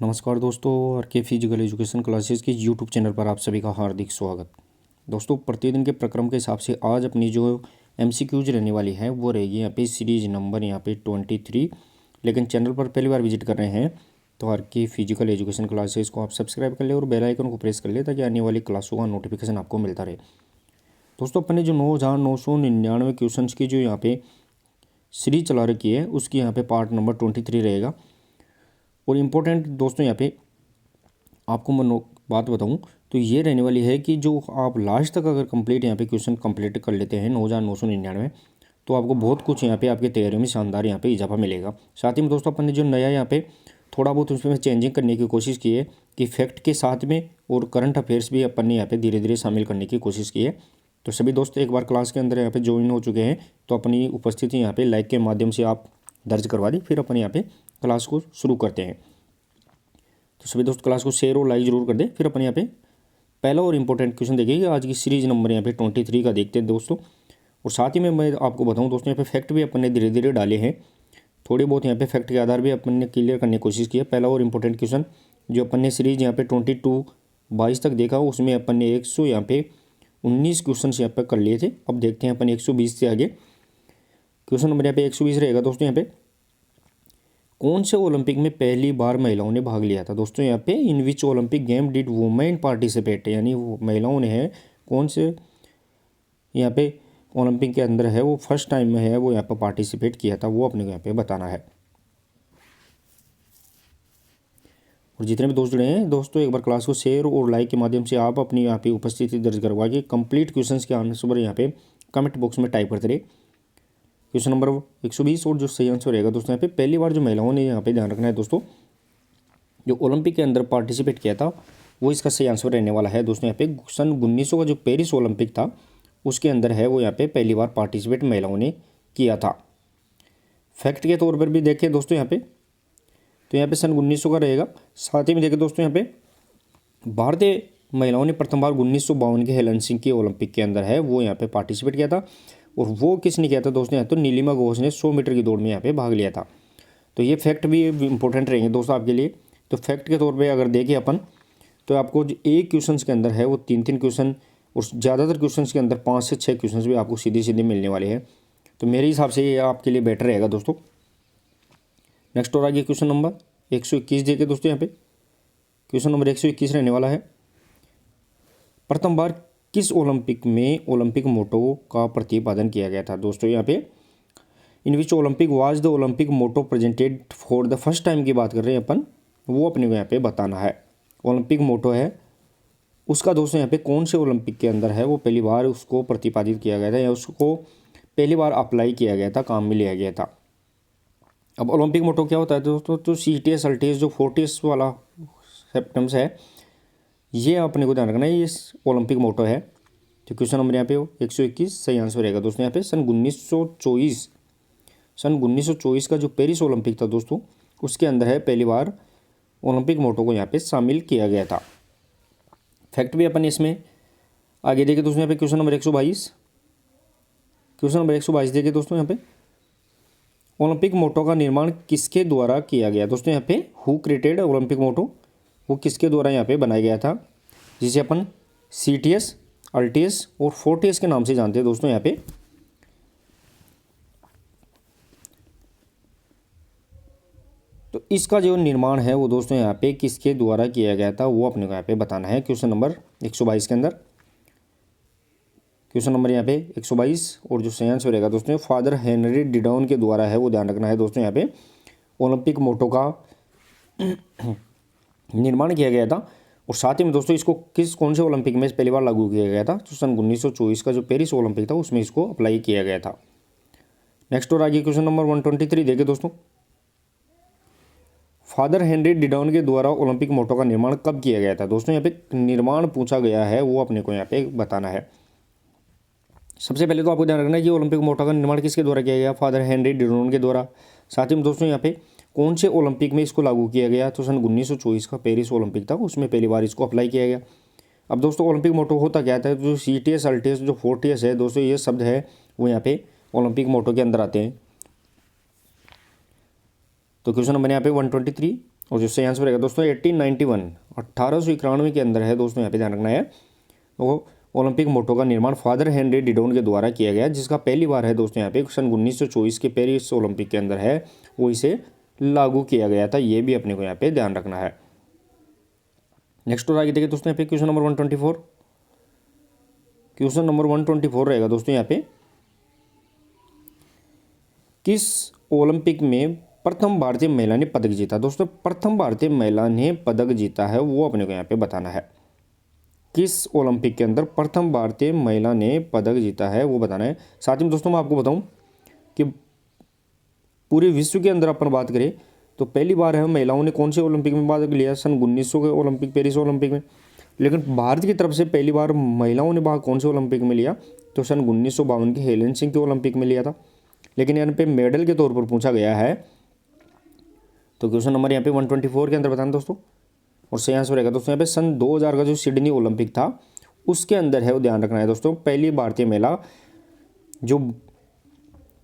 नमस्कार दोस्तों, आर के फिजिकल एजुकेशन क्लासेस की यूट्यूब चैनल पर आप सभी का हार्दिक स्वागत। दोस्तों, प्रतिदिन के प्रक्रम के हिसाब से आज अपनी जो एमसीक्यूज रहने वाली है वो रहेगी यहाँ पे सीरीज नंबर यहाँ पे 23। लेकिन चैनल पर पहली बार विजिट कर रहे हैं तो आर के फिजिकल एजुकेशन क्लासेस को आप सब्सक्राइब कर ले और बेल आइकन को प्रेस कर ले ताकि आने वाली क्लासों का नोटिफिकेशन आपको मिलता रहे। दोस्तों, अपने जो 9,999 क्वेश्चन की जो यहाँ पे सीरीज चला रखी है उसकी यहाँ पे पार्ट नंबर 23 रहेगा। और इम्पोर्टेंट दोस्तों यहाँ पे आपको मैं बात बताऊँ तो ये रहने वाली है कि जो आप लास्ट तक अगर कंप्लीट यहाँ पे क्वेश्चन कंप्लीट कर लेते हैं 9,999 तो आपको बहुत कुछ यहाँ पे आपकी तैयारी में शानदार यहाँ पे इजाफा मिलेगा। साथ ही में दोस्तों अपन ने जो नया यहाँ पे थोड़ा बहुत उसमें चेंजिंग करने की कोशिश की है कि फैक्ट के साथ में और करंट अफेयर्स भी अपन ने यहाँ पे धीरे धीरे शामिल करने की कोशिश की है। तो सभी दोस्त एक बार क्लास के अंदर यहाँ पे ज्वाइन हो चुके हैं तो अपनी उपस्थिति यहाँ पे लाइक के माध्यम से आप दर्ज करवा दी, फिर अपन यहाँ पे क्लास को शुरू करते हैं। तो सभी दोस्त क्लास को शेयर और लाइक जरूर कर दें। फिर अपन यहाँ पे पहला और इम्पोर्टेंट क्वेश्चन देखिए, आज की सीरीज नंबर यहाँ पे 23 का देखते हैं दोस्तों। और साथ ही में मैं आपको बताऊँ दोस्तों, यहाँ पे फैक्ट भी अपन ने धीरे धीरे डाले हैं, थोड़ी बहुत यहाँ पे फैक्ट के आधार भी अपन ने क्लियर करने की कोशिश की है। पहला और इम्पोर्टेंट क्वेश्चन जो अपन ने सीरीज यहाँ पे 22 तक देखा उसमें अपन ने 100 यहाँ पे 19 क्वेश्चन यहाँ पे कर लिए थे। अब देखते हैं अपन 120 से आगे। क्वेश्चन नंबर यहाँ पे 120 रहेगा दोस्तों। यहाँ पे कौन से ओलंपिक में पहली बार महिलाओं ने भाग लिया था? दोस्तों यहाँ पे in which Olympic game did women participate, यानी महिलाओं ने है कौन से यहाँ पे ओलंपिक के अंदर है वो फर्स्ट टाइम में है वो यहाँ पर पार्टिसिपेट किया था, वो अपने को यहाँ पे बताना है। और जितने भी दोस्त जुड़े हैं दोस्तों, एक बार क्लास को शेयर और लाइक के माध्यम से आप अपनी यहाँ पे उपस्थिति दर्ज करवा के कंप्लीट क्वेश्चन के आंसर यहाँ पे कमेंट बॉक्स में टाइप करते रहे। क्वेश्चन नंबर 120 और जो सही आंसर रहेगा दोस्तों यहाँ पे पहली बार जो महिलाओं ने यहाँ पे ध्यान रखना है दोस्तों, जो ओलंपिक के अंदर पार्टिसिपेट किया था वो इसका सही आंसर रहने वाला है दोस्तों। यहाँ पे सन 1900 का जो पेरिस ओलंपिक था उसके अंदर है वो यहाँ पे पहली बार पार्टिसिपेट महिलाओं ने किया था। फैक्ट के तौर पर भी देखें दोस्तों यहाँ पे तो यहाँ पे सन 1900 का रहेगा। साथ ही में देखें दोस्तों यहाँ पे भारतीय महिलाओं ने प्रथम बार 1952 के हेलसिंकी ओलंपिक के अंदर है वो यहाँ पे पार्टिसिपेट किया था। और वो किसने किया था दोस्तों? यहाँ तो नीलिमा घोष ने 100 मीटर की दौड़ में यहाँ पे भाग लिया था। तो ये फैक्ट भी इंपॉर्टेंट रहेंगे दोस्तों आपके लिए। तो फैक्ट के तौर पे अगर देखें अपन तो आपको जो एक क्वेश्चन के अंदर है वो 3 क्वेश्चन और ज़्यादातर क्वेश्चन के अंदर 5 से 6 क्वेश्चन भी आपको सीधे सीधे मिलने वाले हैं। तो मेरे हिसाब से ये आपके लिए बेटर रहेगा दोस्तों। नेक्स्ट और आगे क्वेश्चन नंबर 121 देखे दोस्तों। यहाँ पे क्वेश्चन नंबर 121 रहने वाला है, प्रथम बार किस ओलंपिक में ओलंपिक मोटो का प्रतिपादन किया गया था? दोस्तों यहाँ पे in which Olympic was the Olympic motto presented for the first time की बात कर रहे हैं अपन, वो अपने को यहाँ पे बताना है। ओलंपिक मोटो है उसका दोस्तों यहाँ पे कौन से ओलंपिक के अंदर है वो पहली बार उसको प्रतिपादित किया गया था या उसको पहली बार अप्लाई किया गया था, काम में लिया गया था। अब ओलंपिक मोटो क्या होता है दोस्तों? तो CTS अल्टीएस जो 40 वाला सेप्टम्स है ये अपने को ध्यान रखना है, ये ओलंपिक मोटो है। तो क्वेश्चन नंबर यहाँ पे 121 सही आंसर रहेगा दोस्तों। यहाँ पे सन 1924 का जो पेरिस ओलंपिक था दोस्तों उसके अंदर है पहली बार ओलंपिक मोटो को यहाँ पे शामिल किया गया था। फैक्ट भी अपन इसमें आगे देखिए दोस्तों। यहाँ पे क्वेश्चन नंबर 122 देखिए दोस्तों। यहाँ पे ओलंपिक मोटो का निर्माण किसके द्वारा किया गया? दोस्तों यहाँ पे हु क्रिएटेड ओलंपिक मोटो, वो किसके द्वारा यहाँ पे बनाया गया था, जिसे अपन CTS अल्टीएस और 40 के नाम से जानते हैं दोस्तों। यहाँ पे तो इसका जो निर्माण है वो दोस्तों यहाँ पे किसके द्वारा किया गया था वो अपने को यहाँ पे बताना है। क्वेश्चन नंबर 122 के अंदर क्वेश्चन नंबर यहाँ पे 122 और जो सही आंसर रहेगा दोस्तों फादर हेनरी डिडॉन के द्वारा है वो ध्यान रखना है दोस्तों। यहाँ पे ओलंपिक मोटो का निर्माण किया गया था। और साथ ही में दोस्तों इसको कौन से ओलंपिक में पहली बार लागू किया गया था? तो सन 1924 का जो पेरिस ओलंपिक था उसमें इसको अप्लाई किया गया था। नेक्स्ट और आगे क्वेश्चन नंबर 123 देखिए दोस्तों, फादर हेनरी डिडॉन के द्वारा ओलंपिक मोटो का निर्माण कब किया गया था? दोस्तों यहाँ पे निर्माण पूछा गया है वो अपने को यहाँ पे बताना है। सबसे पहले तो आपको ध्यान रखना है कि ओलंपिक मोटो का निर्माण किसके द्वारा किया गया? फादर हेनरी डिडॉन के द्वारा। साथ ही में दोस्तों यहाँ पे कौन से ओलंपिक में इसको लागू किया गया? तो सन 1924 का पेरिस ओलंपिक था उसमें पहली बार इसको अप्लाई किया गया। अब दोस्तों ओलंपिक मोटो होता क्या था? जो CTS अल्टीएस जो 40 है दोस्तों ये शब्द है वो यहाँ पे ओलंपिक मोटो के अंदर आते हैं। तो क्वेश्चन नंबर यहाँ पे 123 और जो सही आंसर रहेगा दोस्तों 1891, 1891 के अंदर है दोस्तों, यहाँ पे ध्यान रखना है। वो ओलंपिक मोटो का निर्माण फादर हेनरी डिडोन के द्वारा किया गया, जिसका पहली बार है दोस्तों यहाँ पे सन 1924 के पेरिस ओलंपिक के अंदर है वो इसे लागू किया गया था। ये भी अपने को यहाँ पे ध्यान रखना है। नेक्स्ट और आगे देखिए दोस्तों यहाँ पे क्वेश्चन नंबर 124। क्वेश्चन नंबर 124 रहेगा दोस्तों यहाँ पे, किस ओलंपिक में प्रथम भारतीय महिला ने पदक जीता। दोस्तों प्रथम भारतीय महिला ने पदक जीता है वो अपने को यहाँ पे बताना है। किस ओलंपिक के अंदर प्रथम भारतीय महिला ने पदक जीता है वो बताना है। साथ ही में दोस्तों मैं आपको बताऊं कि पूरे विश्व के अंदर अपन बात करें तो पहली बार है महिलाओं ने कौन से ओलंपिक में भाग लिया, सन 1900 के ओलंपिक, पेरिस ओलंपिक में। लेकिन भारत की तरफ से पहली बार महिलाओं ने भाग कौन से ओलंपिक में लिया, तो सन 1952 के हेलेंसिंकी के ओलंपिक में लिया था। लेकिन यहाँ पे मेडल के तौर पर पूछा गया है, तो क्वेश्चन नंबर यहाँ पे 124 के अंदर बताना दोस्तों। और सही आंसर रहेगा दोस्तों यहाँ पे सन 2000 का जो सिडनी ओलंपिक था उसके अंदर है वो ध्यान रखना है दोस्तों। पहली भारतीय महिला जो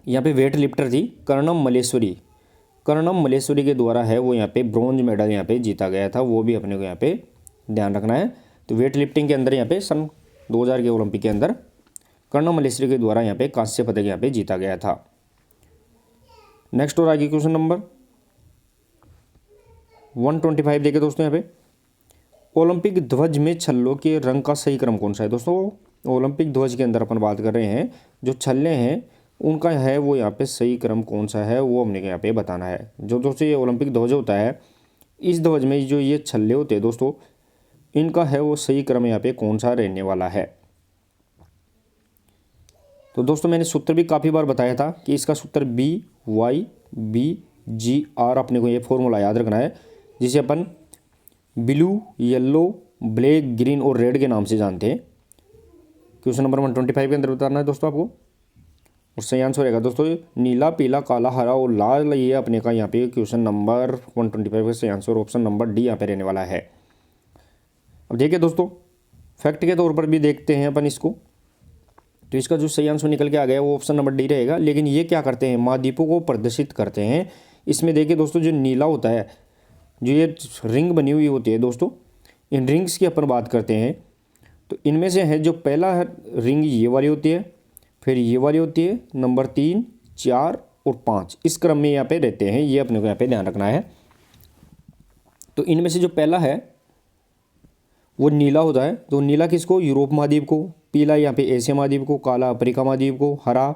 यहाँ पे वेट लिफ्टर थी कर्णम मल्लेश्वरी के द्वारा है वो यहाँ पे ब्रॉन्ज मेडल यहाँ पे जीता गया था, वो भी अपने को यहाँ पे ध्यान रखना है। तो वेट लिफ्टिंग के अंदर यहाँ पे सन 2000 के ओलंपिक के अंदर कर्णम मल्लेश्वरी के द्वारा यहाँ पे कांस्य पदक यहाँ पे जीता गया था। नेक्स्ट और आगे क्वेश्चन नंबर 125 देखिए दोस्तों यहाँ पे, ओलंपिक ध्वज में छल्लों के रंग का सही क्रम कौन सा है। दोस्तों ओलंपिक ध्वज के अंदर अपन बात कर रहे हैं, जो छल्ले हैं उनका है वो यहाँ पे सही क्रम कौन सा है वो हमने यहाँ पे बताना है। जो दोस्तों ये ओलंपिक ध्वज होता है, इस ध्वज में जो ये छल्ले होते हैं दोस्तों, इनका है वो सही क्रम यहाँ पे कौन सा रहने वाला है। तो दोस्तों मैंने सूत्र भी काफ़ी बार बताया था कि इसका सूत्र BYBGR अपने को ये फॉर्मूला याद रखना है, जिसे अपन ब्लू, येलो, ब्लैक, ग्रीन और रेड के नाम से जानते हैं। क्वेश्चन नंबर 125 के अंदर बताना है दोस्तों आपको। और सही आंसर रहेगा दोस्तों नीला, पीला, काला, हरा और लाल, ये अपने का यहाँ पे क्वेश्चन नंबर 125 का सही आंसर ऑप्शन नंबर डी यहाँ पे रहने वाला है। अब देखिए दोस्तों फैक्ट के तौर पर भी देखते हैं अपन इसको, तो इसका जो सही आंसर निकल के आ गया वो ऑप्शन नंबर डी रहेगा। लेकिन ये क्या करते हैं, महाद्वीपों को प्रदर्शित करते हैं। इसमें देखिए दोस्तों जो नीला होता है, जो ये रिंग बनी हुई होती है दोस्तों, इन रिंग्स की अपन बात करते हैं, तो इनमें से है जो पहला रिंग ये वाली होती है, फिर ये वाली होती है, नंबर 3, 4 और 5 इस क्रम में यहाँ पे रहते हैं, ये अपने को यहाँ पे ध्यान रखना है। तो इनमें से जो पहला है वो नीला होता है, तो नीला किसको, यूरोप महाद्वीप को, पीला यहाँ पे एशिया महाद्वीप को, काला अफ्रीका महाद्वीप को, हरा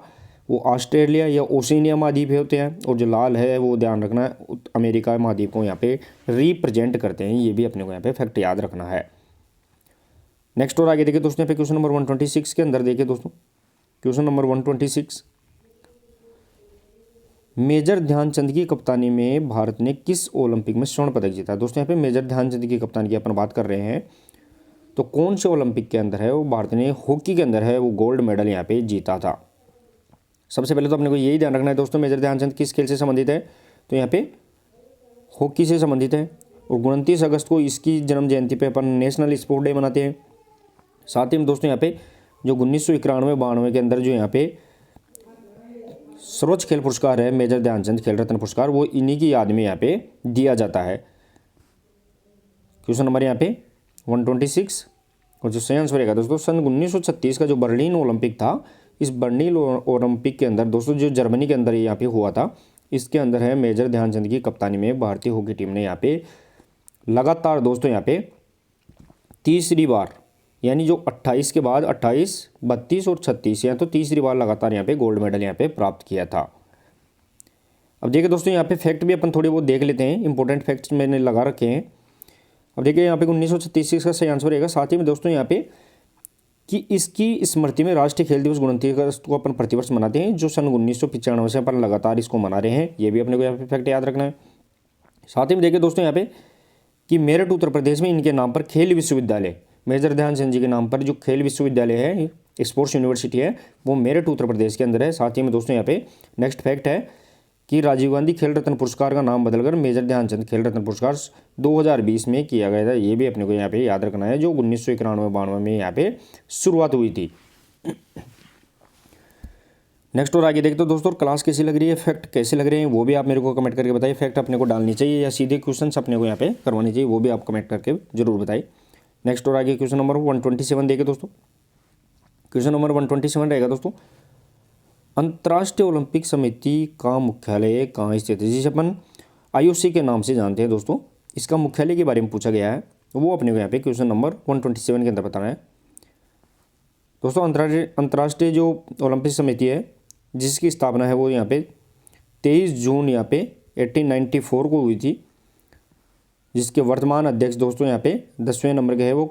वो ऑस्ट्रेलिया या ओशिनिया महाद्वीप होते हैं, और जो लाल है वो ध्यान रखना है अमेरिका महाद्वीप को यहाँ पे रिप्रेजेंट करते हैं। ये भी अपने को यहाँ पे फैक्ट याद रखना है। नेक्स्ट और आगे देखिए दोस्तों यहाँ पे क्वेश्चन नंबर 126 के अंदर देखिए दोस्तों, क्वेश्चन नंबर 126, मेजर ध्यानचंद की कप्तानी में भारत ने किस ओलंपिक में स्वर्ण पदक जीता। दोस्तों यहाँ पे मेजर ध्यानचंद की कप्तानी की अपन बात कर रहे हैं, तो कौन से ओलंपिक के अंदर है वो भारत ने हॉकी के अंदर है वो गोल्ड मेडल यहाँ पे जीता था। सबसे पहले तो अपने को यही ध्यान रखना है दोस्तों मेजर ध्यानचंद किस खेल से संबंधित है, तो यहाँ पे हॉकी से संबंधित है। और 29 अगस्त को इसकी जन्म जयंती पे अपन नेशनल स्पोर्ट डे मनाते हैं। साथ ही में दोस्तों यहाँ पे जो 1991-92 के अंदर जो यहाँ पे सर्वोच्च खेल पुरस्कार है मेजर ध्यानचंद खेल रत्न पुरस्कार, वो इन्हीं की याद में यहाँ पे दिया जाता है। क्वेश्चन नंबर यहाँ पे 126, और जो सही आंसर रहेगा दोस्तों सन 1936 का जो बर्लिन ओलंपिक था, इस बर्लिन ओलंपिक के अंदर दोस्तों जो जर्मनी के अंदर यहाँ पे हुआ था, इसके अंदर है मेजर ध्यानचंद की कप्तानी में भारतीय हॉकी टीम ने यहाँ पे लगातार दोस्तों यहाँ पे तीसरी बार, यानी जो 28 के बाद 28, 32 और 36, यहाँ तो तीसरी बार लगातार यहाँ पे गोल्ड मेडल यहाँ पे प्राप्त किया था। अब देखिए दोस्तों यहाँ पे फैक्ट भी अपन थोड़े बहुत देख लेते हैं, इंपॉर्टेंट फैक्ट्स मैंने लगा रखे हैं। अब देखिए यहाँ पे 1936 का सही आंसर रहेगा। साथ ही में दोस्तों यहाँ पे कि इसकी स्मृति में राष्ट्रीय खेल दिवस 29 अगस्त को अपन प्रतिवर्ष मनाते हैं, जो सन 1995 से अपन लगातार इसको मना रहे हैं। ये भी अपने को यहाँ पे फैक्ट याद रखना है। साथ ही में देखिए दोस्तों यहाँ पे कि मेरठ उत्तर प्रदेश में इनके नाम पर खेल विश्वविद्यालय, मेजर ध्यानचंद जी के नाम पर जो खेल विश्वविद्यालय है, स्पोर्ट्स यूनिवर्सिटी है, वो मेरठ उत्तर प्रदेश के अंदर है। साथ ही में दोस्तों यहाँ पे नेक्स्ट फैक्ट है कि राजीव गांधी खेल रत्न पुरस्कार का नाम बदलकर मेजर ध्यानचंद खेल रत्न पुरस्कार 2020 में किया गया था। ये भी अपने को यहाँ पे याद रखना है, जो 1991-92 में यहाँ पे शुरुआत हुई थी। नेक्स्ट और आगे देखते हो दोस्तों, क्लास कैसी लग रही है, फैक्ट कैसे लग रहे हैं, वो भी आप मेरे को कमेंट करके बताइए। फैक्ट अपने को डालनी चाहिए या सीधे क्वेश्चंस अपने को यहाँ पे करवानी चाहिए, वो भी आप कमेंट करके जरूर बताइए। नेक्स्ट और आगे क्वेश्चन नंबर 127 देखिए दोस्तों। क्वेश्चन नंबर 127 रहेगा दोस्तों, अंतर्राष्ट्रीय ओलंपिक समिति का मुख्यालय कहाँ स्थित है। जिसे अपन IOC के नाम से जानते हैं दोस्तों, इसका मुख्यालय के बारे में पूछा गया है, वो अपने को यहाँ पे क्वेश्चन नंबर 127 के अंदर बताना है दोस्तों। अंतर्राष्ट्रीय जो ओलंपिक समिति है जिसकी स्थापना है वो यहाँ पे 23 जून यहाँ पे 1894 को हुई थी, जिसके वर्तमान अध्यक्ष दोस्तों यहाँ पे 10वें नंबर के है वो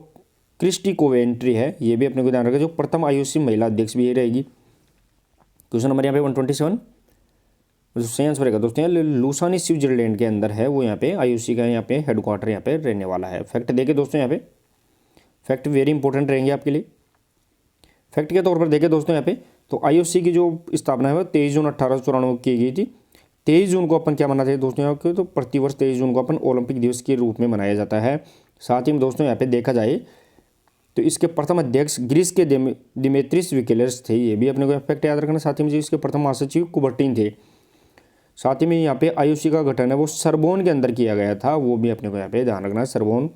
क्रिस्टी कोवेंट्री है। ये भी अपने को ध्यान रखा, जो प्रथम IOC महिला अध्यक्ष भी ये रहेगी। क्वेश्चन नंबर यहाँ पे 127 जो सही आंसर रहेगा दोस्तों, यहाँ लूसानी स्विट्जरलैंड के अंदर है वो यहाँ पे IOC का यहाँ पे हेडक्वार्टर यहाँ पे रहने वाला है। फैक्ट देखे दोस्तों, यहाँ पे फैक्ट वेरी इंपॉर्टेंट रहेंगे आपके लिए। फैक्ट के तौर पर देखें दोस्तों यहाँ पे, तो IOC की जो स्थापना है वो 23 जून 1894 की गई थी। 23 जून को अपन क्या मनाते हैं दोस्तों यहाँ पे, तो प्रतिवर्ष 23 जून को अपन ओलंपिक दिवस के रूप में मनाया जाता है। साथ ही में दोस्तों यहाँ पे देखा जाए तो इसके प्रथम अध्यक्ष ग्रीस के दिमेत्रिस विकेलर्स थे, ये भी अपने को फैक्ट याद रखना। साथ ही में इसके प्रथम महासचिव कुबर्टीन थे। साथ ही में यहाँ पे IOC का गठन है वो सरबोन के अंदर किया गया था, वो भी अपने को यहाँ पे ध्यान रखना है, सरबोन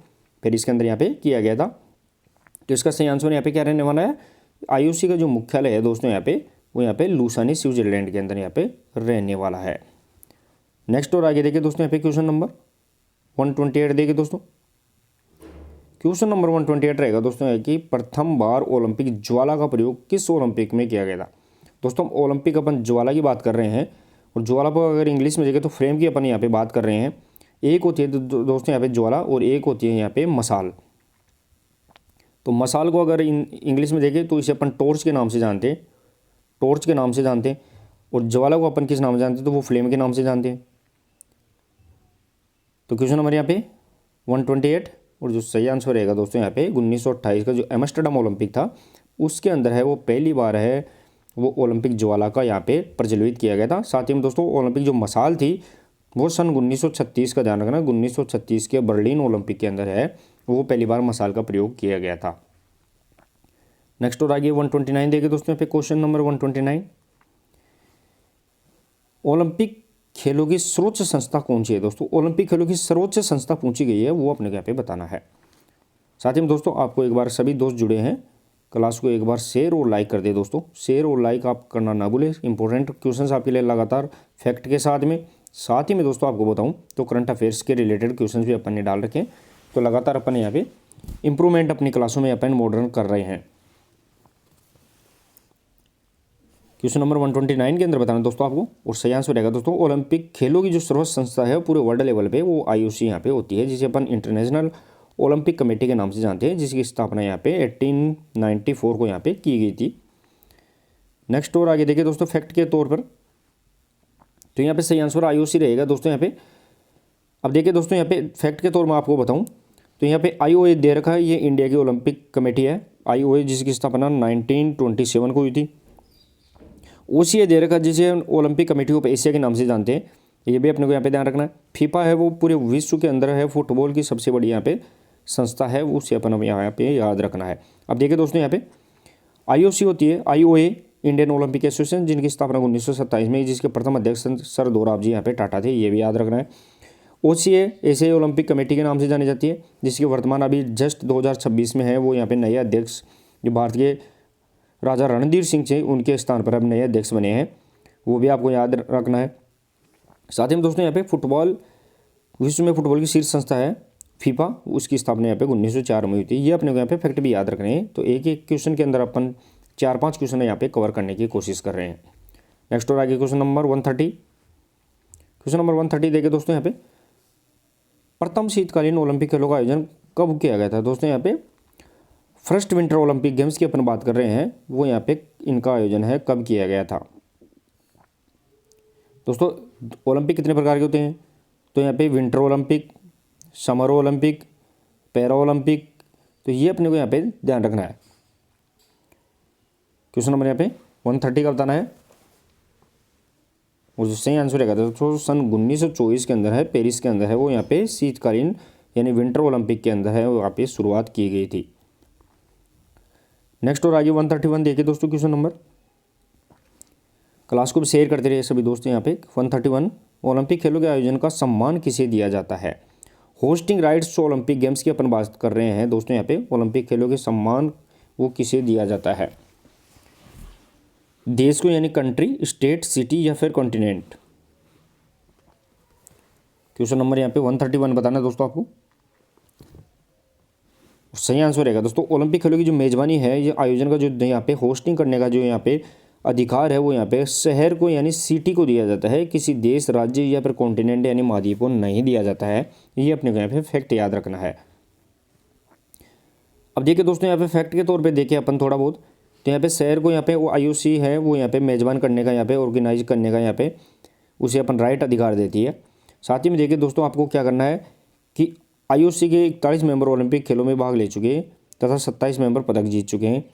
पेरिस के अंदर यहाँ पे किया गया था। तो इसका सही आंसर यहाँ पे क्या रहने वाला है, IOC का जो मुख्यालय है दोस्तों यहाँ पे वो यहाँ पे लूसानी स्विट्जरलैंड के अंदर यहाँ पे रहने वाला है। नेक्स्ट और आगे देखिए दोस्तों, यहाँ पे क्वेश्चन नंबर 128 देखिए दोस्तों। क्वेश्चन नंबर 128 रहेगा दोस्तों है कि प्रथम बार ओलंपिक ज्वाला का प्रयोग किस ओलंपिक में किया गया था। दोस्तों ओलंपिक अपन ज्वाला की बात कर रहे हैं, और ज्वाला को अगर इंग्लिश में देखें तो फ्लेम की अपन यहाँ पे बात कर रहे हैं। एक होती है दोस्तों यहाँ पे ज्वाला और एक होती है यहाँ पे मसाल। तो मसाल को अगर इंग्लिश में देखें तो इसे अपन टॉर्च के नाम से जानते हैं, टॉर्च के नाम से जानते हैं। और ज्वाला को अपन किस नाम से जानते हैं, तो वो फ्लेम के नाम से जानते हैं। तो क्वेश्चन नंबर यहाँ पे 128 और जो सही आंसर रहेगा दोस्तों यहाँ पे 1928 का जो एम्स्टर्डम ओलंपिक था उसके अंदर है वो पहली बार है वो ओलंपिक ज्वाला का यहाँ पे प्रज्वलित किया गया था। साथ ही में दोस्तों ओलंपिक जो मसाल थी वो सन 1936 का ध्यान रखना, 1936 के बर्लिन ओलंपिक के अंदर है वो पहली बार मसाल का प्रयोग किया गया था। नेक्स्ट और आगे 129 देखिए दोस्तों यहाँ पे क्वेश्चन नंबर 129, ओलंपिक खेलों की सर्वोच्च संस्था कौन सी है दोस्तों। ओलंपिक खेलों की सर्वोच्च संस्था पूछी गई है, वो अपने यहाँ पे बताना है। साथ ही में दोस्तों आपको एक बार सभी दोस्त जुड़े हैं क्लास को एक बार शेयर और लाइक कर दे दोस्तों, शेयर और लाइक आप करना ना भूलें। इंपॉर्टेंट क्वेश्चंस आपके लिए लगातार फैक्ट के साथ ही में दोस्तों आपको बताऊं तो करंट अफेयर्स के रिलेटेड क्वेश्चंस भी अपन ने डाल रखे हैं। तो लगातार अपन यहाँ पे इंप्रूवमेंट अपनी क्लासों में अपन मॉडर्न कर रहे हैं। क्वेश्चन नंबर 129 के अंदर बताना दोस्तों आपको, और सही आंसर रहेगा दोस्तों ओलंपिक खेलों की जो सर्वोच्च संस्था है पूरे वर्ल्ड लेवल पे वो IOC यहाँ पे होती है, जिसे अपन इंटरनेशनल ओलंपिक कमेटी के नाम से जानते हैं, जिसकी स्थापना यहाँ पे 1894 को यहाँ पे की गई थी। नेक्स्ट और आगे देखिए दोस्तों फैक्ट के तौर पर, तो यहाँ पे सही आंसर IOC रहेगा दोस्तों यहाँ पे। अब देखिए दोस्तों यहाँ पे फैक्ट के तौर में आपको बताऊँ तो यहाँ पे IOA दे रखा है, ये इंडिया की ओलंपिक कमेटी है IOA, जिसकी स्थापना 1927 को हुई थी। OCA दे रखा जिसे ओलंपिक कमेटी ऑफ एशिया के नाम से जानते हैं, ये भी अपने को यहाँ पे ध्यान रखना है। फीफा है वो पूरे विश्व के अंदर है फुटबॉल की सबसे बड़ी यहाँ पे संस्था है, उसे अपन यहाँ पे याद रखना है। अब देखिए दोस्तों यहाँ पे IOC होती है IOA इंडियन ओलंपिक एसोसिएशन, जिनकी स्थापना 1927 में, जिसके प्रथम अध्यक्ष सर दोराबजी यहाँ पे टाटा थे, ये भी याद रखना है। OCA एशियाई ओलंपिक कमेटी के नाम से जानी जाती है, जिसकी वर्तमान अभी जस्ट 2026 में है वो यहाँ पे नए अध्यक्ष जो भारत के राजा रणधीर सिंह थे उनके स्थान पर अब नए अध्यक्ष बने हैं, वो भी आपको याद रखना है। साथ ही में दोस्तों यहाँ पे फुटबॉल विश्व में फुटबॉल की शीर्ष संस्था है फीफा, उसकी स्थापना यहाँ पे 1904 में हुई थी। ये अपने को यहाँ पे फैक्ट भी याद रखने हैं। तो एक एक क्वेश्चन के अंदर अपन 4-5 क्वेश्चन यहाँ पे कवर करने की कोशिश कर रहे हैं। नेक्स्ट और आगे क्वेश्चन नंबर 130, क्वेश्चन नंबर 130 देखिए दोस्तों यहाँ पे प्रथम शीतकालीन ओलंपिक खेलों का आयोजन कब किया गया था। दोस्तों यहाँ पे फर्स्ट विंटर ओलंपिक गेम्स की अपन बात कर रहे हैं, वो यहाँ पे इनका आयोजन है कब किया गया था। दोस्तों ओलंपिक कितने प्रकार के होते हैं, तो यहाँ पे winter Olympic, summer Olympic, para Olympic, तो ये अपने को यहाँ पे ध्यान रखना है। क्वेश्चन नंबर यहाँ पे 130 का बताना है, और जो सही आंसर रहेगा दोस्तों सन 1924 के अंदर है, पेरिस के अंदर है वो यहाँ पे शीतकालीन यानी विंटर ओलंपिक के अंदर है वो यहाँ पे शुरुआत की गई थी। नेक्स्ट और आगे 131 देखिए दोस्तों क्वेश्चन नंबर, क्लास को भी शेयर करते रहिए सभी दोस्तों। यहाँ पे 131 ओलंपिक खेलों के आयोजन का सम्मान किसे दिया जाता है। Hosting rights to Olympic games की अपन बात कर रहे हैं दोस्तों। यहाँ पे ओलंपिक खेलों के सम्मान वो किसे दिया जाता है, देश को यानी कंट्री, स्टेट, सिटी या फिर कॉन्टिनेंट। क्वेश्चन नंबर यहाँ पे 131 बताना है दोस्तों आपको। सही आंसर रहेगा दोस्तों ओलंपिक खेलों की जो मेजबानी है, ये आयोजन का जो यहाँ पे होस्टिंग करने का जो यहाँ पे अधिकार है वो यहाँ पे शहर को यानी सिटी को दिया जाता है, किसी देश, राज्य या फिर कॉन्टिनेंट यानी महाद्वीप को नहीं दिया जाता है। ये अपने को यहाँ पे फैक्ट याद रखना है। अब देखिए दोस्तों यहाँ पे फैक्ट के तौर पे देखिए अपन थोड़ा बहुत, तो यहाँ पे शहर को यहाँ पे वो IOC है वो यहाँ पे मेजबान करने का, यहाँ पे ऑर्गेनाइज करने का, यहाँ पे उसे अपन राइट अधिकार देती है। साथ ही में देखिए दोस्तों आपको क्या करना है कि IOC के 41 मेंबर ओलंपिक खेलों में भाग ले चुके हैं तथा 27 मेंबर पदक जीत चुके हैं।